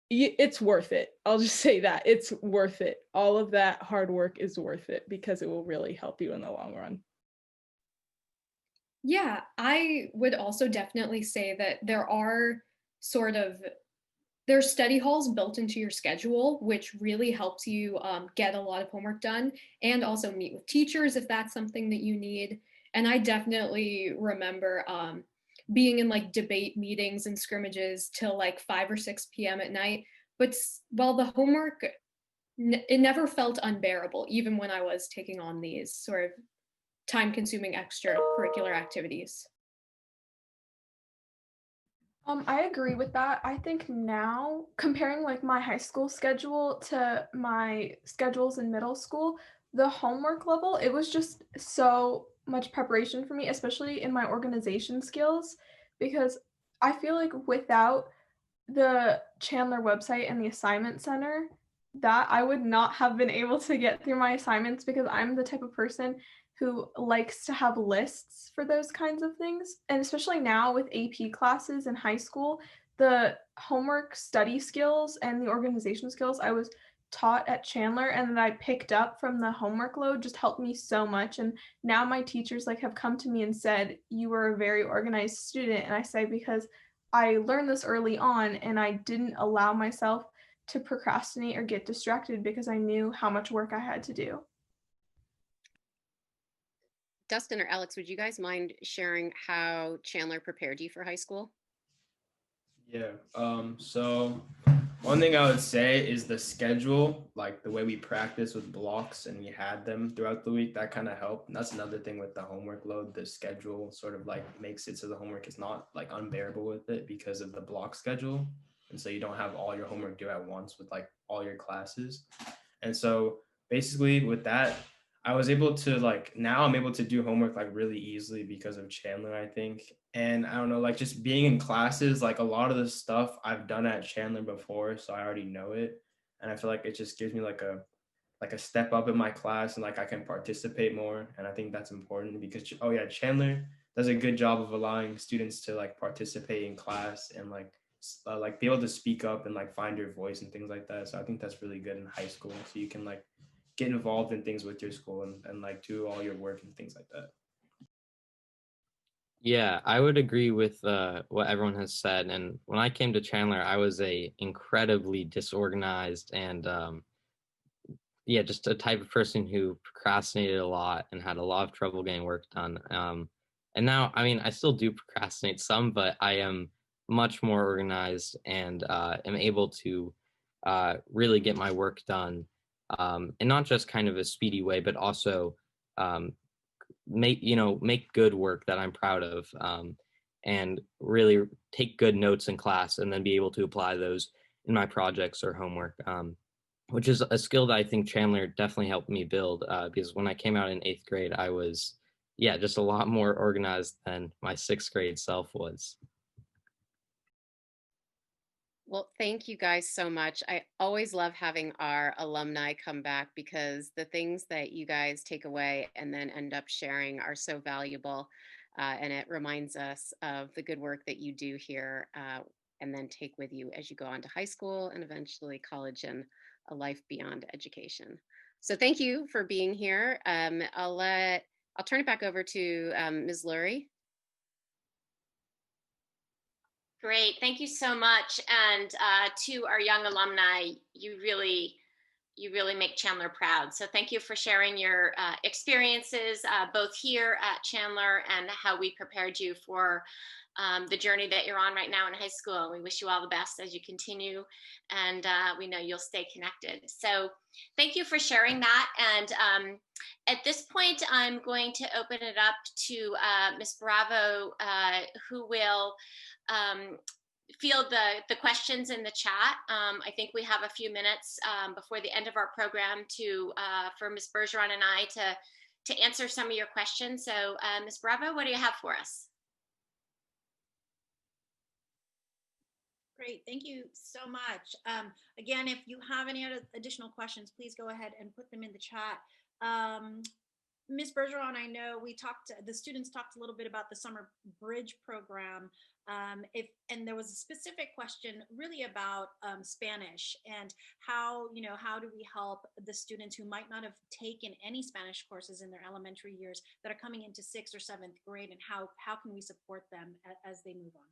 it's worth it. I'll just say that it's worth it. All of that hard work is worth it because it will really help you in the long run. Yeah, I would also definitely say that there's study halls built into your schedule, which really helps you get a lot of homework done and also meet with teachers if that's something that you need. And I definitely remember being in like debate meetings and scrimmages till like 5 or 6 p.m. at night. But while the homework, it never felt unbearable, even when I was taking on these sort of time consuming extracurricular activities. I agree with that. I think now, comparing like my high school schedule to my schedules in middle school, the homework level, it was just so much preparation for me, especially in my organization skills, because I feel like without the Chandler website and the assignment center, that I would not have been able to get through my assignments because I'm the type of person who likes to have lists for those kinds of things. And especially now with AP classes in high school, the homework study skills and the organization skills I was taught at Chandler and that I picked up from the homework load just helped me so much. And now my teachers like have come to me and said, "You were a very organized student." And I say because I learned this early on and I didn't allow myself to procrastinate or get distracted because I knew how much work I had to do. Dustin or Alex, would you guys mind sharing how Chandler prepared you for high school? Yeah. So one thing I would say is the schedule, like the way we practice with blocks and we had them throughout the week, that kind of helped. And that's another thing with the homework load. The schedule sort of like makes it so the homework is not like unbearable with it because of the block schedule. And so you don't have all your homework due at once with like all your classes. And so basically with that, I was able to like, now I'm able to do homework like really easily because of Chandler, I think. And I don't know, like just being in classes, like a lot of the stuff I've done at Chandler before, so I already know it. And I feel like it just gives me like a step up in my class and like I can participate more. And I think that's important because oh yeah, Chandler does a good job of allowing students to like participate in class and like be able to speak up and like find your voice and things like that. So I think that's really good in high school. So you can like get involved in things with your school and like do all your work and things like that. Yeah, I would agree with what everyone has said. And when I came to Chandler, I was a incredibly disorganized and yeah, just a type of person who procrastinated a lot and had a lot of trouble getting work done. And now, I mean, I still do procrastinate some, but I am much more organized and am able to really get my work done, and not just kind of a speedy way, but also um, make good work that I'm proud of, and really take good notes in class, and then be able to apply those in my projects or homework. Which is a skill that I think Chandler definitely helped me build, because when I came out in 8th grade, I was, yeah, just a lot more organized than my 6th grade self was. Well, thank you guys so much. I always love having our alumni come back because the things that you guys take away and then end up sharing are so valuable. And it reminds us of the good work that you do here, and then take with you as you go on to high school and eventually college and a life beyond education. So thank you for being here. I'll turn it back over to Ms. Lurie. Great, thank you so much. And to our young alumni, you really make Chandler proud. So thank you for sharing your experiences, both here at Chandler and how we prepared you for the journey that you're on right now in high school. We wish you all the best as you continue, and we know you'll stay connected. So thank you for sharing that. And at this point, I'm going to open it up to Ms. Bravo, who will field the questions in the chat. I think we have a few minutes before the end of our program for Ms. Bergeron and I to answer some of your questions. So Ms. Bravo, what do you have for us? Great, thank you so much. Again, if you have any other additional questions, please go ahead and put them in the chat. Ms. Bergeron, I know the students talked a little bit about the Summer Bridge program. And there was a specific question really about Spanish and how, how do we help the students who might not have taken any Spanish courses in their elementary years that are coming into 6th or 7th grade, and how can we support them as they move on?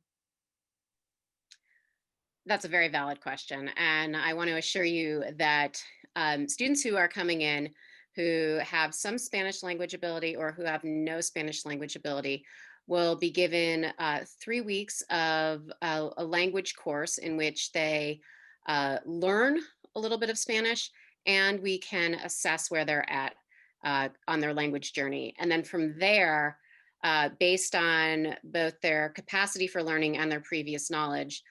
That's a very valid question. And I want to assure you that students who are coming in who have some Spanish language ability or who have no Spanish language ability will be given 3 weeks of a language course in which they learn a little bit of Spanish, and we can assess where they're at on their language journey. And then from there, based on both their capacity for learning and their previous knowledge,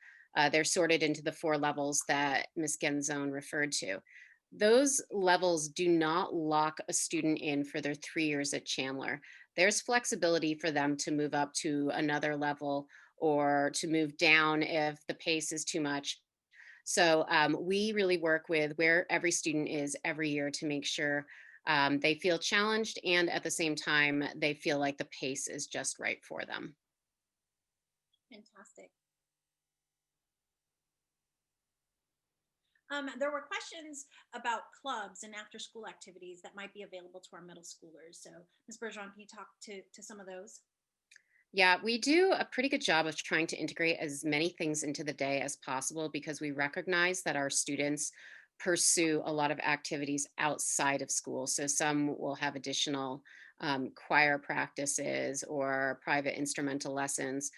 they're sorted into the 4 levels that Ms. Genzone referred to. Those levels do not lock a student in for their 3 years at Chandler. There's flexibility for them to move up to another level or to move down if the pace is too much. So we really work with where every student is every year to make sure they feel challenged, and at the same time, they feel like the pace is just right for them. Fantastic. There were questions about clubs and after-school activities that might be available to our middle schoolers. So, Ms. Bergeron, can you talk to some of those? Yeah, we do a pretty good job of trying to integrate as many things into the day as possible because we recognize that our students pursue a lot of activities outside of school. So some will have additional choir practices or private instrumental lessons.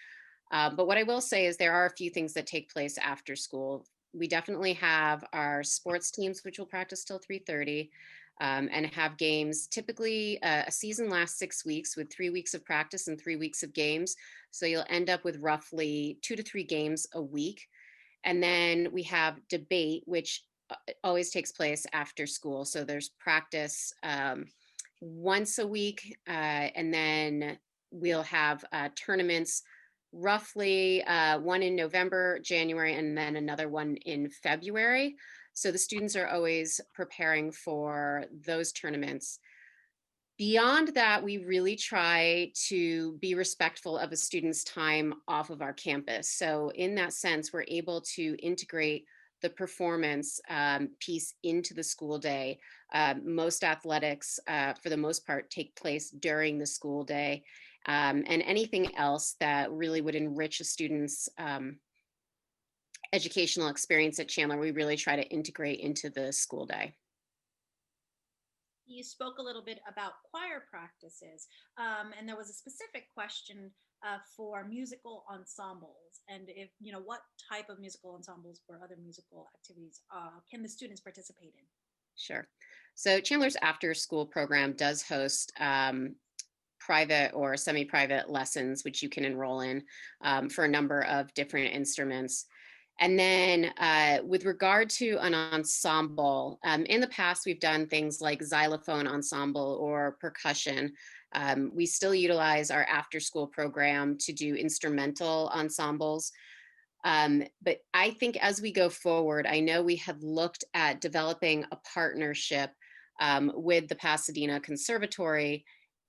But what I will say is there are a few things that take place after school. We definitely have our sports teams, which will practice till 3:30, and have games. Typically, a season lasts 6 weeks with 3 weeks of practice and 3 weeks of games. So you'll end up with roughly 2 to 3 games a week. And then we have debate, which always takes place after school. So there's practice once a week, and then we'll have tournaments, roughly one in November, January, and then another one in February. So the students are always preparing for those tournaments. Beyond that, we really try to be respectful of a student's time off of our campus. So in that sense, we're able to integrate the performance piece into the school day. Most athletics, for the most part, take place during the school day. And anything else that really would enrich a student's educational experience at Chandler, we really try to integrate into the school day. You spoke a little bit about choir practices, and there was a specific question for musical ensembles, and if what type of musical ensembles or other musical activities can the students participate in? Sure. So Chandler's after school program does host private or semi-private lessons, which you can enroll in for a number of different instruments. And then with regard to an ensemble, in the past, we've done things like xylophone ensemble or percussion. We still utilize our after school program to do instrumental ensembles. But I think as we go forward, I know we had looked at developing a partnership with the Pasadena Conservatory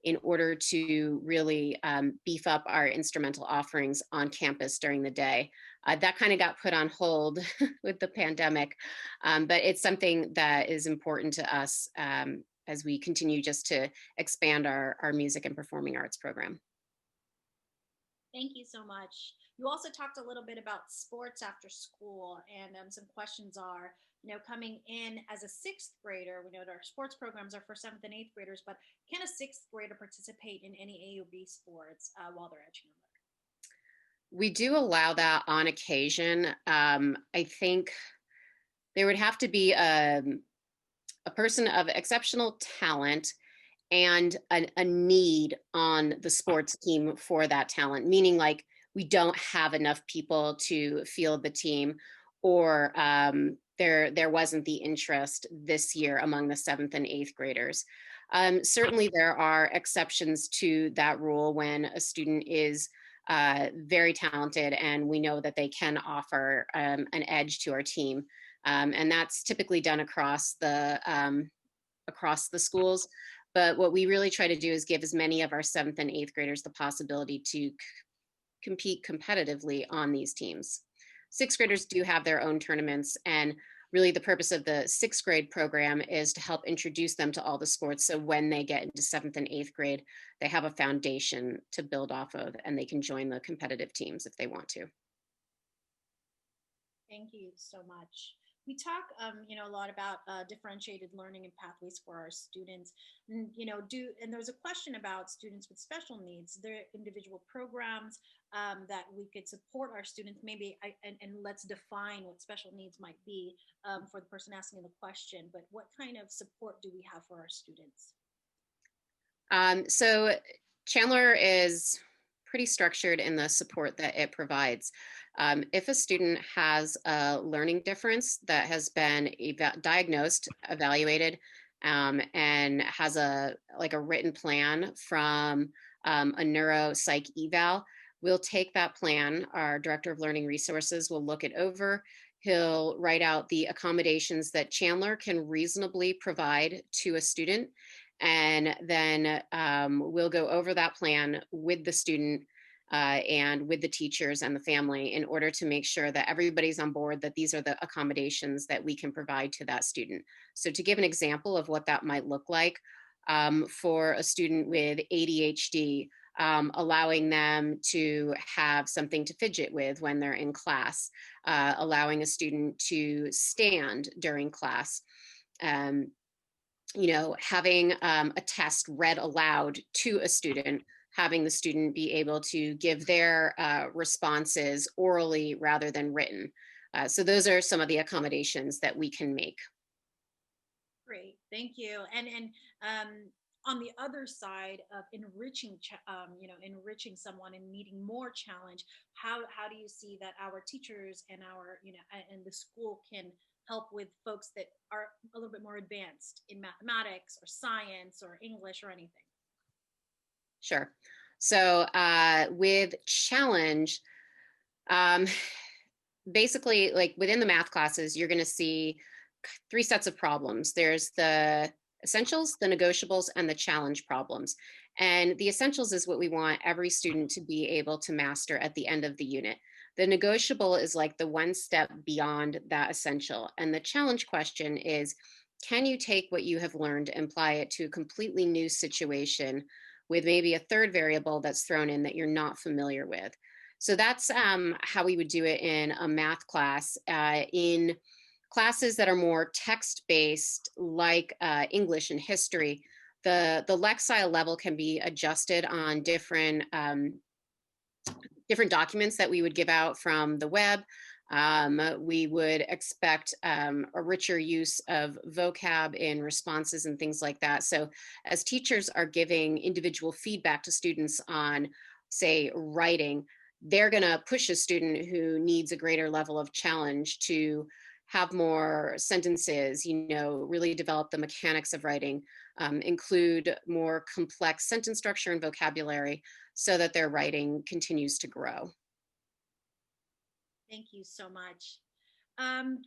in order to really beef up our instrumental offerings on campus during the day. That kind of got put on hold with the pandemic, but it's something that is important to us as we continue just to expand our music and performing arts program. Thank you so much. You also talked a little bit about sports after school, and some questions are, coming in as a 6th grader, we know that our sports programs are for 7th and 8th graders, but can a 6th grader participate in any AOB sports while they're at Chandler? We do allow that on occasion. I think there would have to be a person of exceptional talent and a need on the sports team for that talent, meaning like we don't have enough people to field the team, or there wasn't the interest this year among the 7th and 8th graders. Certainly there are exceptions to that rule when a student is very talented and we know that they can offer an edge to our team. And that's typically done across the schools. But what we really try to do is give as many of our 7th and 8th graders the possibility to compete competitively on these teams. Sixth graders do have their own tournaments, and really the purpose of the sixth grade program is to help introduce them to all the sports. So when they get into seventh and eighth grade, they have a foundation to build off of, and they can join the competitive teams if they want to. Thank you so much. We talk, a lot about differentiated learning and pathways for our students. And, and there's a question about students with special needs. There are individual programs that we could support our students. Maybe, and let's define what special needs might be for the person asking the question. But what kind of support do we have for our students? So Chandler is pretty structured in the support that it provides. If a student has a learning difference that has been diagnosed, evaluated, and has a written plan from a neuropsych eval, we'll take that plan. Our director of learning resources will look it over. He'll write out the accommodations that Chandler can reasonably provide to a student. And then we'll go over that plan with the student and with the teachers and the family in order to make sure that everybody's on board, that these are the accommodations that we can provide to that student. So to give an example of what that might look like for a student with ADHD, allowing them to have something to fidget with when they're in class, allowing a student to stand during class, having a test read aloud to a student, having the student be able to give their responses orally rather than written. So those are some of the accommodations that we can make. Great, thank you. And on the other side of enriching, enriching someone and needing more challenge, how do you see that our teachers and our, and the school can help with folks that are a little bit more advanced in mathematics or science or English or anything? Sure. So with challenge, basically, like within the math classes, you're going to see 3 sets of problems. There's the essentials, the negotiables, and the challenge problems. And the essentials is what we want every student to be able to master at the end of the unit. The negotiable is like the one step beyond that essential. And the challenge question is, can you take what you have learned and apply it to a completely new situation with maybe a third variable that's thrown in that you're not familiar with? So that's how we would do it in a math class. In classes that are more text-based, like English and history, the Lexile level can be adjusted on different documents that we would give out from the web. We would expect a richer use of vocab in responses and things like that. So as teachers are giving individual feedback to students on, say, writing, they're going to push a student who needs a greater level of challenge to have more sentences, really develop the mechanics of writing, include more complex sentence structure and vocabulary so that their writing continues to grow. Thank you so much.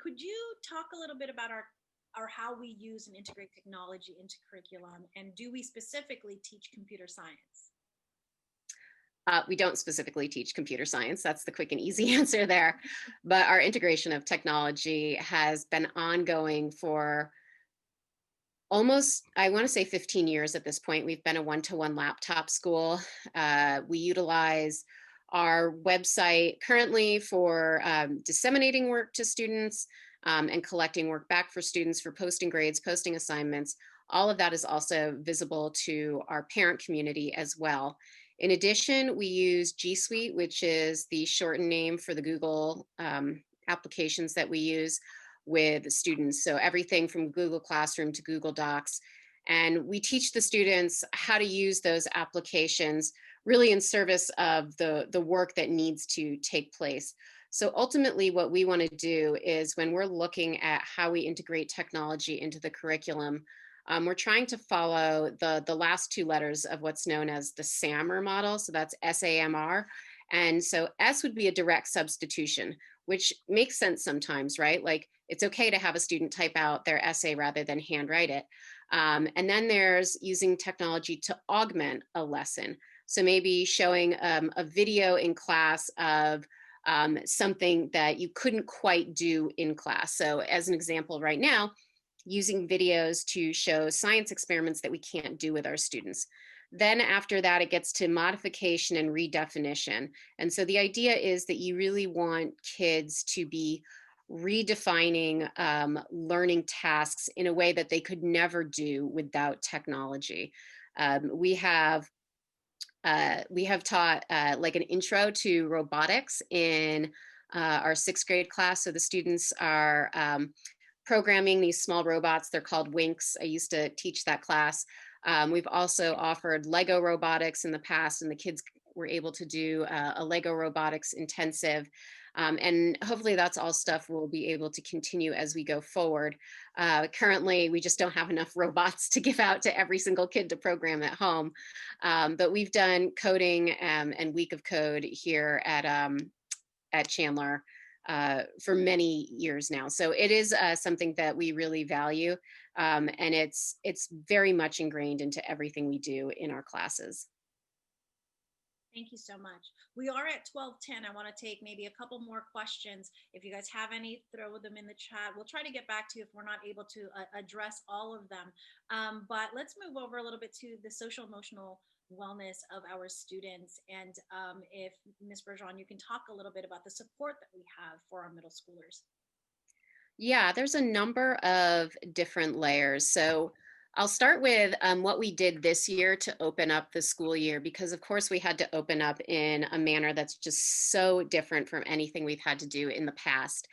Could you talk a little bit about our how we use and integrate technology into curriculum, and do we specifically teach computer science? We don't specifically teach computer science. That's the quick and easy answer there. But our integration of technology has been ongoing for almost, I want to say 15 years at this point. We've been a one-to-one laptop school. We utilize our website currently for disseminating work to students and collecting work back for students, for posting grades, posting assignments. All of that is also visible to our parent community as well. In addition, we use G Suite, which is the shortened name for the Google applications that we use with students. So everything from Google Classroom to Google Docs. And we teach the students how to use those applications really in service of the work that needs to take place. So ultimately what we want to do is, when we're looking at how we integrate technology into the curriculum, we're trying to follow the last 2 letters of what's known as the SAMR model. So that's SAMR. And so S would be a direct substitution, which makes sense sometimes, right? Like, it's okay to have a student type out their essay rather than handwrite it. And then there's using technology to augment a lesson. So maybe showing a video in class of something that you couldn't quite do in class. So as an example right now, using videos to show science experiments that we can't do with our students. Then after that, it gets to modification and redefinition. And so the idea is that you really want kids to be redefining learning tasks in a way that they could never do without technology. We have taught like an intro to robotics in our 6th grade class. So the students are programming these small robots. They're called Winx. I used to teach that class. We've also offered Lego robotics in the past, and the kids were able to do a Lego robotics intensive. And hopefully that's all stuff we'll be able to continue as we go forward. Currently, we just don't have enough robots to give out to every single kid to program at home. But we've done coding and Week of Code here at Chandler for many years now. So it is something that we really value, and it's very much ingrained into everything we do in our classes. Thank you so much. We are at 12:10. I want to take maybe a couple more questions. If you guys have any, throw them in the chat. We'll try to get back to you if we're not able to address all of them. But let's move over a little bit to the social emotional wellness of our students. And if Ms. Bergeron, you can talk a little bit about the support that we have for our middle schoolers. Yeah, there's a number of different layers. So I'll start with what we did this year to open up the school year, because of course we had to open up in a manner that's just so different from anything we've had to do in the past.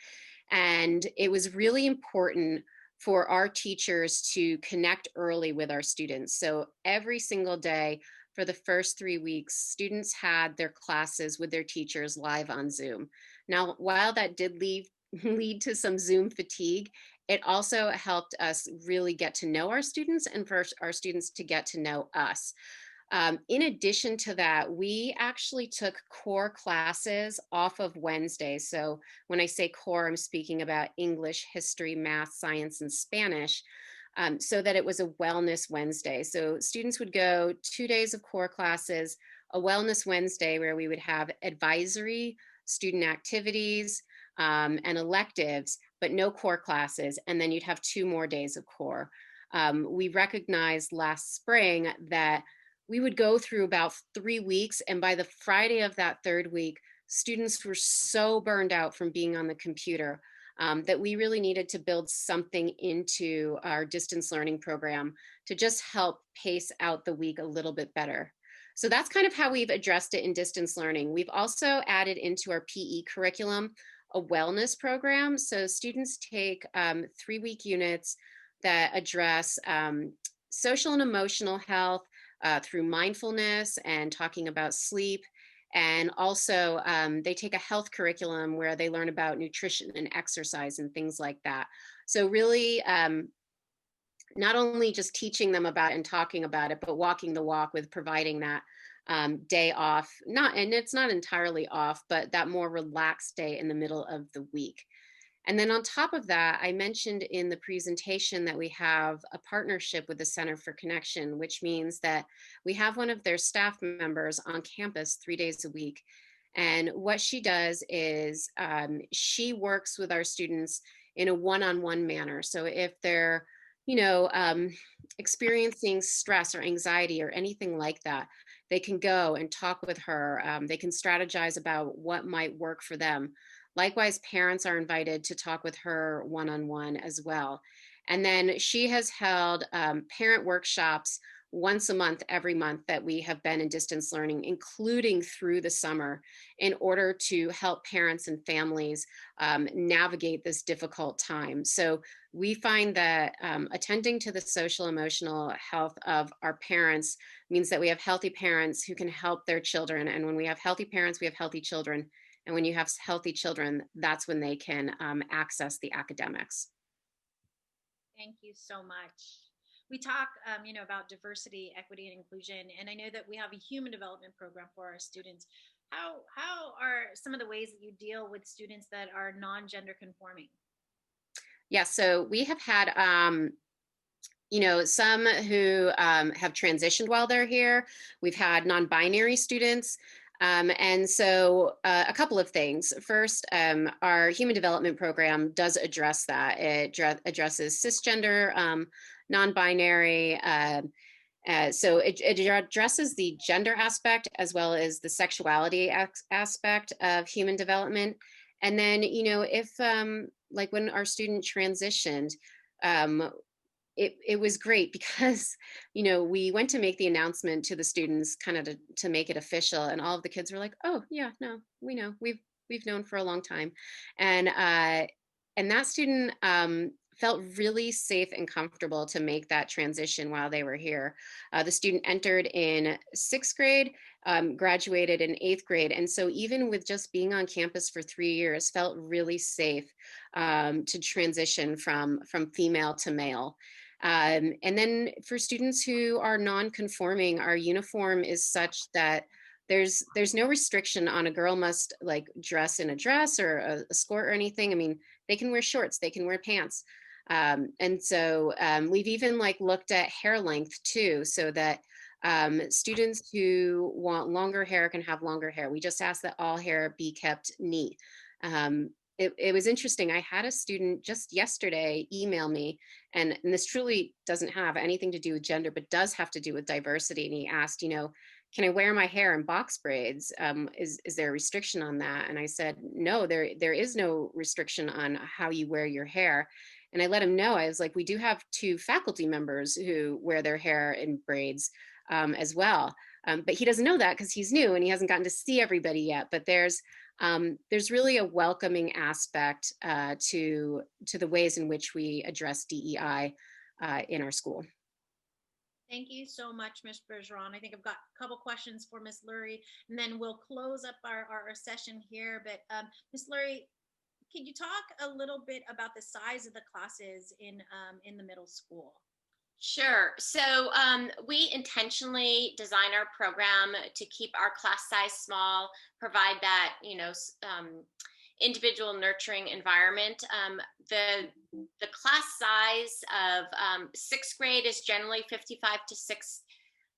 And it was really important for our teachers to connect early with our students. So every single day for the first 3 weeks, students had their classes with their teachers live on Zoom. Now, while that did lead to some Zoom fatigue, it also helped us really get to know our students and for our students to get to know us. In addition to that, we actually took core classes off of Wednesday. So when I say core, I'm speaking about English, history, math, science, and Spanish, so that it was a wellness Wednesday. So students would go 2 days of core classes, a wellness Wednesday where we would have advisory, student activities, and electives, but no core classes. And then you'd have 2 more days of core. We recognized last spring that we would go through about 3 weeks. And by the Friday of that 3rd week, students were so burned out from being on the computer that we really needed to build something into our distance learning program to just help pace out the week a little bit better. So that's kind of how we've addressed it in distance learning. We've also added into our PE curriculum a wellness program. So students take 3-week units that address social and emotional health through mindfulness and talking about sleep. And also they take a health curriculum where they learn about nutrition and exercise and things like that. So really not only just teaching them about it and talking about it, but walking the walk with providing that day off, and it's not entirely off, but that more relaxed day in the middle of the week. And then on top of that, I mentioned in the presentation that we have a partnership with the Center for Connection, which means that we have one of their staff members on campus 3 days a week. And what she does is she works with our students in a one-on-one manner. So if they're, experiencing stress or anxiety or anything like that, they can go and talk with her. They can strategize about what might work for them. Likewise, parents are invited to talk with her one-on-one as well. And then she has held parent workshops once a month, every month that we have been in distance learning, including through the summer, in order to help parents and families navigate this difficult time. So we find that attending to the social emotional health of our parents means that we have healthy parents who can help their children. And when we have healthy parents, we have healthy children. And when you have healthy children, that's when they can access the academics. Thank you so much. We talk, about diversity, equity, and inclusion, and I know that we have a human development program for our students. How are some of the ways that you deal with students that are non-gender conforming? Yeah, so we have had some who have transitioned while they're here. We've had non-binary students. And so a couple of things. First, our human development program does address that. It addresses cisgender, non-binary. So it addresses the gender aspect as well as the sexuality aspect of human development. And then, if like when our student transitioned, it was great because, we went to make the announcement to the students kind of to make it official, and all of the kids were like, oh yeah, no, we know, we've known for a long time. And that student felt really safe and comfortable to make that transition while they were here. The student entered in 6th grade, graduated in 8th grade. And so even with just being on campus for 3 years, felt really safe to transition from female to male. And then for students who are non-conforming, our uniform is such that there's no restriction on a girl must like dress in a dress or a skirt or anything. I mean, they can wear shorts, they can wear pants. And so we've even like looked at hair length too, so that students who want longer hair can have longer hair. We just ask that all hair be kept neat. It was interesting. I had a student just yesterday email me, and this truly doesn't have anything to do with gender, but does have to do with diversity. And he asked, can I wear my hair in box braids? Is there a restriction on that? And I said, no, there is no restriction on how you wear your hair. And I let him know, I was like, we do have 2 faculty members who wear their hair in braids as well. But he doesn't know that because he's new and he hasn't gotten to see everybody yet. But there's really a welcoming aspect to the ways in which we address DEI in our school. Thank you so much, Ms. Bergeron. I think I've got a couple questions for Ms. Lurie, and then we'll close up our session here. But Ms. Lurie, can you talk a little bit about the size of the classes in the middle school? Sure. So we intentionally design our program to keep our class size small, provide that, individual nurturing environment. The class size of 6th grade is generally 55 to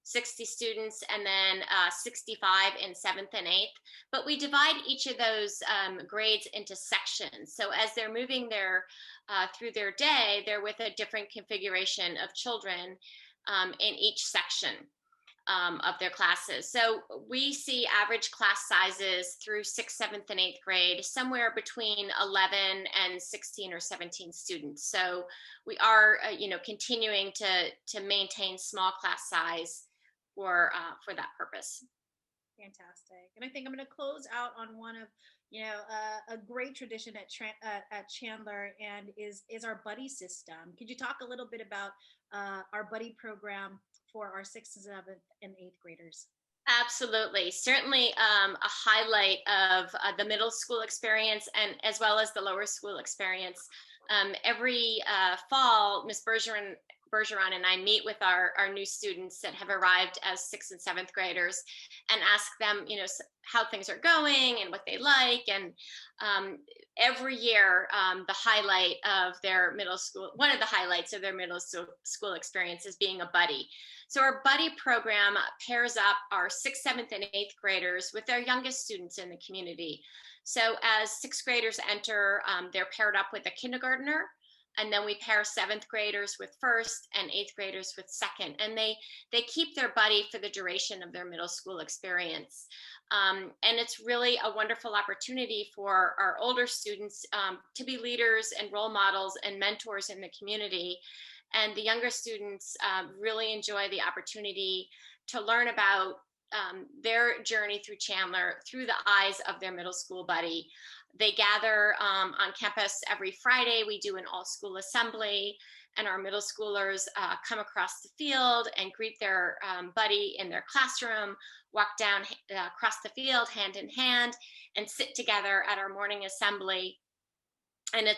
60 students, and then 65 in 7th and 8th. But we divide each of those grades into sections. So as they're moving through their day, they're with a different configuration of children in each section of their classes. So we see average class sizes through 6th, 7th, and 8th grade, somewhere between 11 and 16 or 17 students. So we are, continuing to maintain small class size for that purpose. Fantastic. And I think I'm going to close out on one of a great tradition at Chandler, and is our buddy system. Could you talk a little bit about our buddy program for our 6th, 7th, and 8th graders? Absolutely. Certainly a highlight of the middle school experience, and as well as the lower school experience. Every fall, Ms. Bergeron and I meet with our new students that have arrived as 6th and 7th graders and ask them, how things are going and what they like. And every year, the highlight of their middle school, one of the highlights of their middle school experience is being a buddy. So our buddy program pairs up our 6th, 7th, and 8th graders with their youngest students in the community. So as 6th graders enter, they're paired up with a kindergartner, and then we pair 7th graders with 1st and 8th graders with 2nd. And they keep their buddy for the duration of their middle school experience. And it's really a wonderful opportunity for our older students to be leaders and role models and mentors in the community. And the younger students really enjoy the opportunity to learn about their journey through Chandler through the eyes of their middle school buddy. They gather on campus every Friday. We do an all-school assembly, and our middle schoolers come across the field and greet their buddy in their classroom, walk down across the field hand in hand, and sit together at our morning assembly And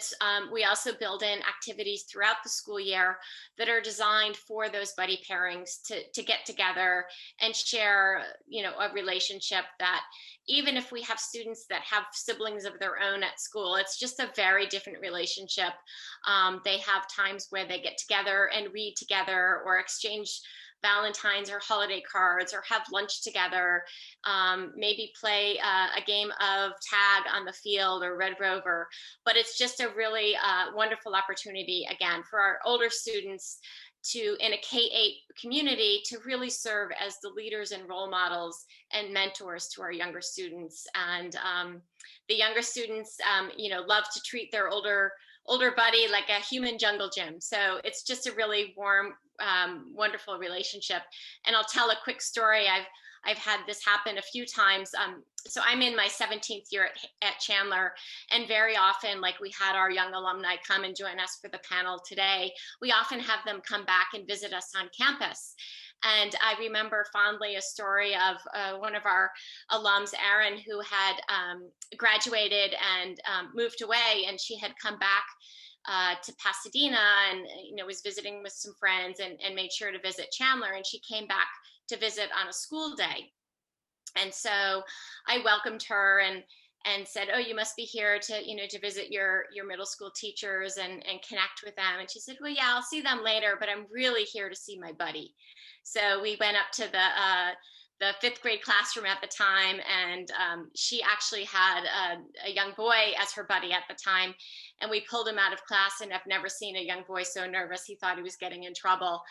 we also build in activities throughout the school year that are designed for those buddy pairings to get together and share, a relationship that even if we have students that have siblings of their own at school, it's just a very different relationship. They have times where they get together and read together or exchange Valentine's or holiday cards, or have lunch together, maybe play a game of tag on the field or Red Rover. But it's just a really wonderful opportunity, again, for our older students to, in a K-8 community, to really serve as the leaders and role models and mentors to our younger students. And the younger students, love to treat their older buddy like a human jungle gym. So it's just a really warm, wonderful relationship. And I'll tell a quick story. I've had this happen a few times. So I'm in my 17th year at Chandler, and very often, like we had our young alumni come and join us for the panel today, we often have them come back and visit us on campus. And I remember fondly a story of one of our alums, Erin, who had graduated and moved away, and she had come back to Pasadena and was visiting with some friends and made sure to visit Chandler. And she came back to visit on a school day. And so I welcomed her and said, "Oh, you must be here to visit your middle school teachers and connect with them." And she said, "Well, yeah, I'll see them later, but I'm really here to see my buddy." So we went up to the fifth grade classroom at the time, and she actually had a young boy as her buddy at the time. And we pulled him out of class, and I've never seen a young boy so nervous. He thought he was getting in trouble.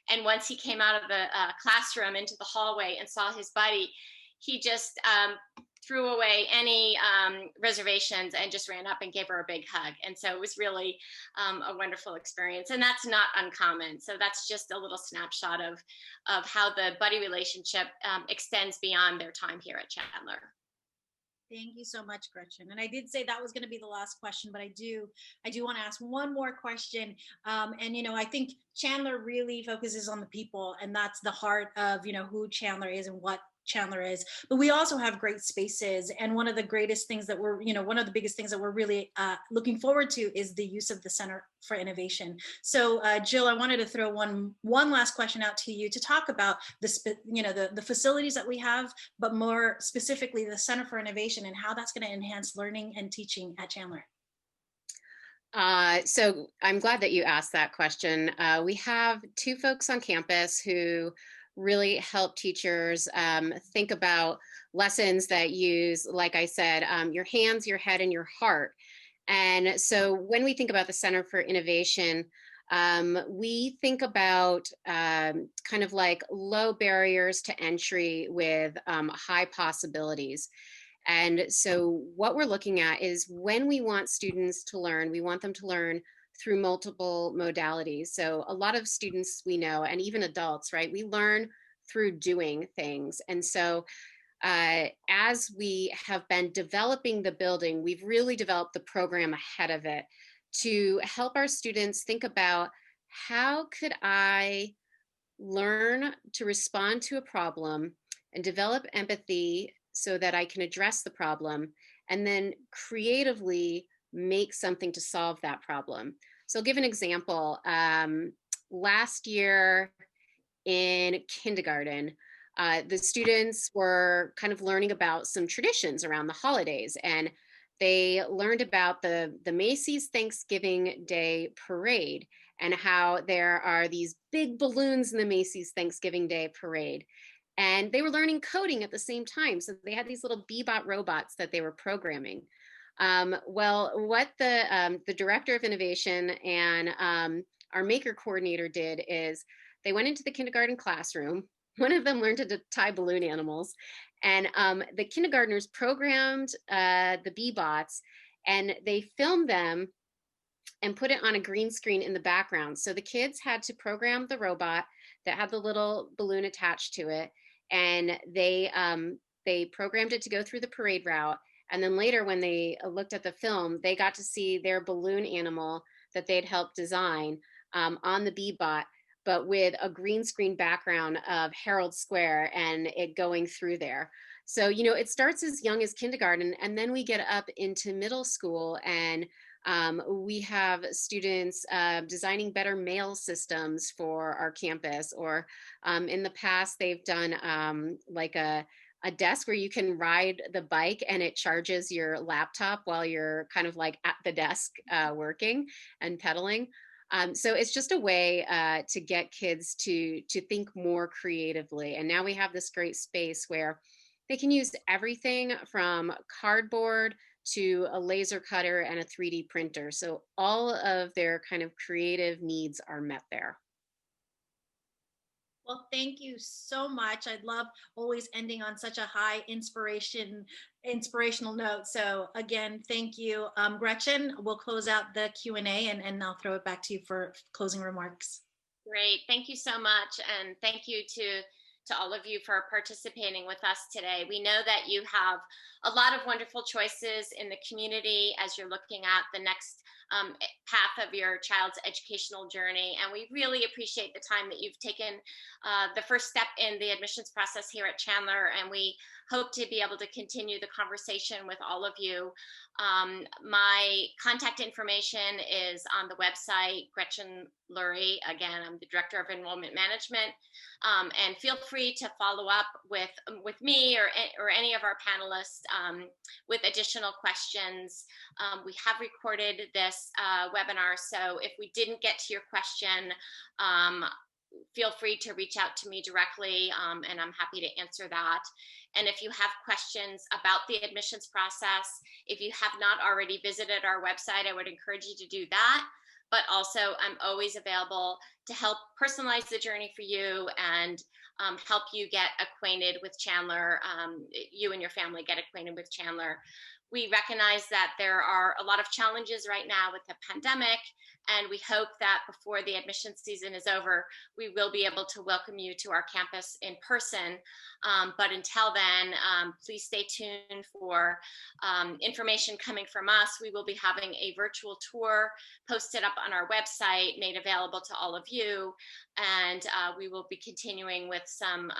And once he came out of the classroom into the hallway and saw his buddy, he just threw away any reservations and just ran up and gave her a big hug. And so it was really a wonderful experience. And that's not uncommon. So that's just a little snapshot of how the buddy relationship extends beyond their time here at Chandler. Thank you so much, Gretchen. And I did say that was going to be the last question, but I do want to ask one more question. And I think Chandler really focuses on the people, and that's the heart of who Chandler is and what Chandler is. But we also have great spaces, and one of the greatest things that one of the biggest things that we're really looking forward to is the use of the Center for Innovation. So Jill, I wanted to throw one last question out to you to talk about the facilities that we have, but more specifically the Center for Innovation and how that's going to enhance learning and teaching at Chandler. So I'm glad that you asked that question. We have two folks on campus who really help teachers think about lessons that use, like I said, your hands, your head, and your heart. And so when we think about the Center for Innovation, we think about kind of like low barriers to entry with high possibilities. And so what we're looking at is when we want students to learn, we want them to learn through multiple modalities. So a lot of students we know, and even adults, right, we learn through doing things. And so as we have been developing the building, we've really developed the program ahead of it to help our students think about, how could I learn to respond to a problem and develop empathy so that I can address the problem, and then creatively make something to solve that problem. So I'll give an example. Last year in kindergarten, the students were kind of learning about some traditions around the holidays, and they learned about the Macy's Thanksgiving Day Parade and how there are these big balloons in the Macy's Thanksgiving Day Parade. And they were learning coding at the same time. So they had these little Bebop robots that they were programming. Well, what the director of innovation and our maker coordinator did is they went into the kindergarten classroom. One of them learned to tie balloon animals, and the kindergartners programmed the Bebots, and they filmed them and put it on a green screen in the background. So the kids had to program the robot that had the little balloon attached to it, and they programmed it to go through the parade route. And then later, when they looked at the film, they got to see their balloon animal that they'd helped design on the Bebot, but with a green screen background of Herald Square and it going through there. So, it starts as young as kindergarten, and then we get up into middle school, and We have students designing better mail systems for our campus, or in the past, they've done like a desk where you can ride the bike and it charges your laptop while you're kind of like at the desk working and pedaling. So it's just a way to get kids to think more creatively. And now we have this great space where they can use everything from cardboard to a laser cutter and a 3D printer. So all of their kind of creative needs are met there. Well, thank you so much. I love always ending on such a high inspirational note. So again, thank you. Gretchen, we'll close out the Q&A and I'll throw it back to you for closing remarks. Great. Thank you so much. And thank you to all of you for participating with us today. We know that you have a lot of wonderful choices in the community as you're looking at the next path of your child's educational journey. And we really appreciate the time that you've taken the first step in the admissions process here at Chandler. And we hope to be able to continue the conversation with all of you. My contact information is on the website, Gretchen Lurie. Again, I'm the Director of Enrollment Management. And feel free to follow up with me or any of our panelists with additional questions. We have recorded this webinar, so if we didn't get to your question, feel free to reach out to me directly, and I'm happy to answer that. And if you have questions about the admissions process, if you have not already visited our website, I would encourage you to do that. But also, I'm always available to help personalize the journey for you and help you get acquainted with Chandler, you and your family get acquainted with Chandler. We recognize that there are a lot of challenges right now with the pandemic, and we hope that before the admission season is over, we will be able to welcome you to our campus in person. But until then, please stay tuned for information coming from us. We will be having a virtual tour posted up on our website, made available to all of you. And we will be continuing with some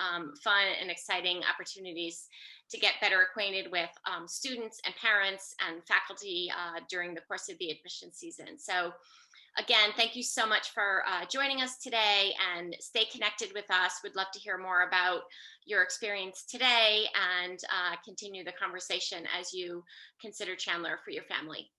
fun and exciting opportunities to get better acquainted with students and parents and faculty during the course of the admission season. So again, thank you so much for joining us today, and stay connected with us. We'd love to hear more about your experience today and continue the conversation as you consider Chandler for your family.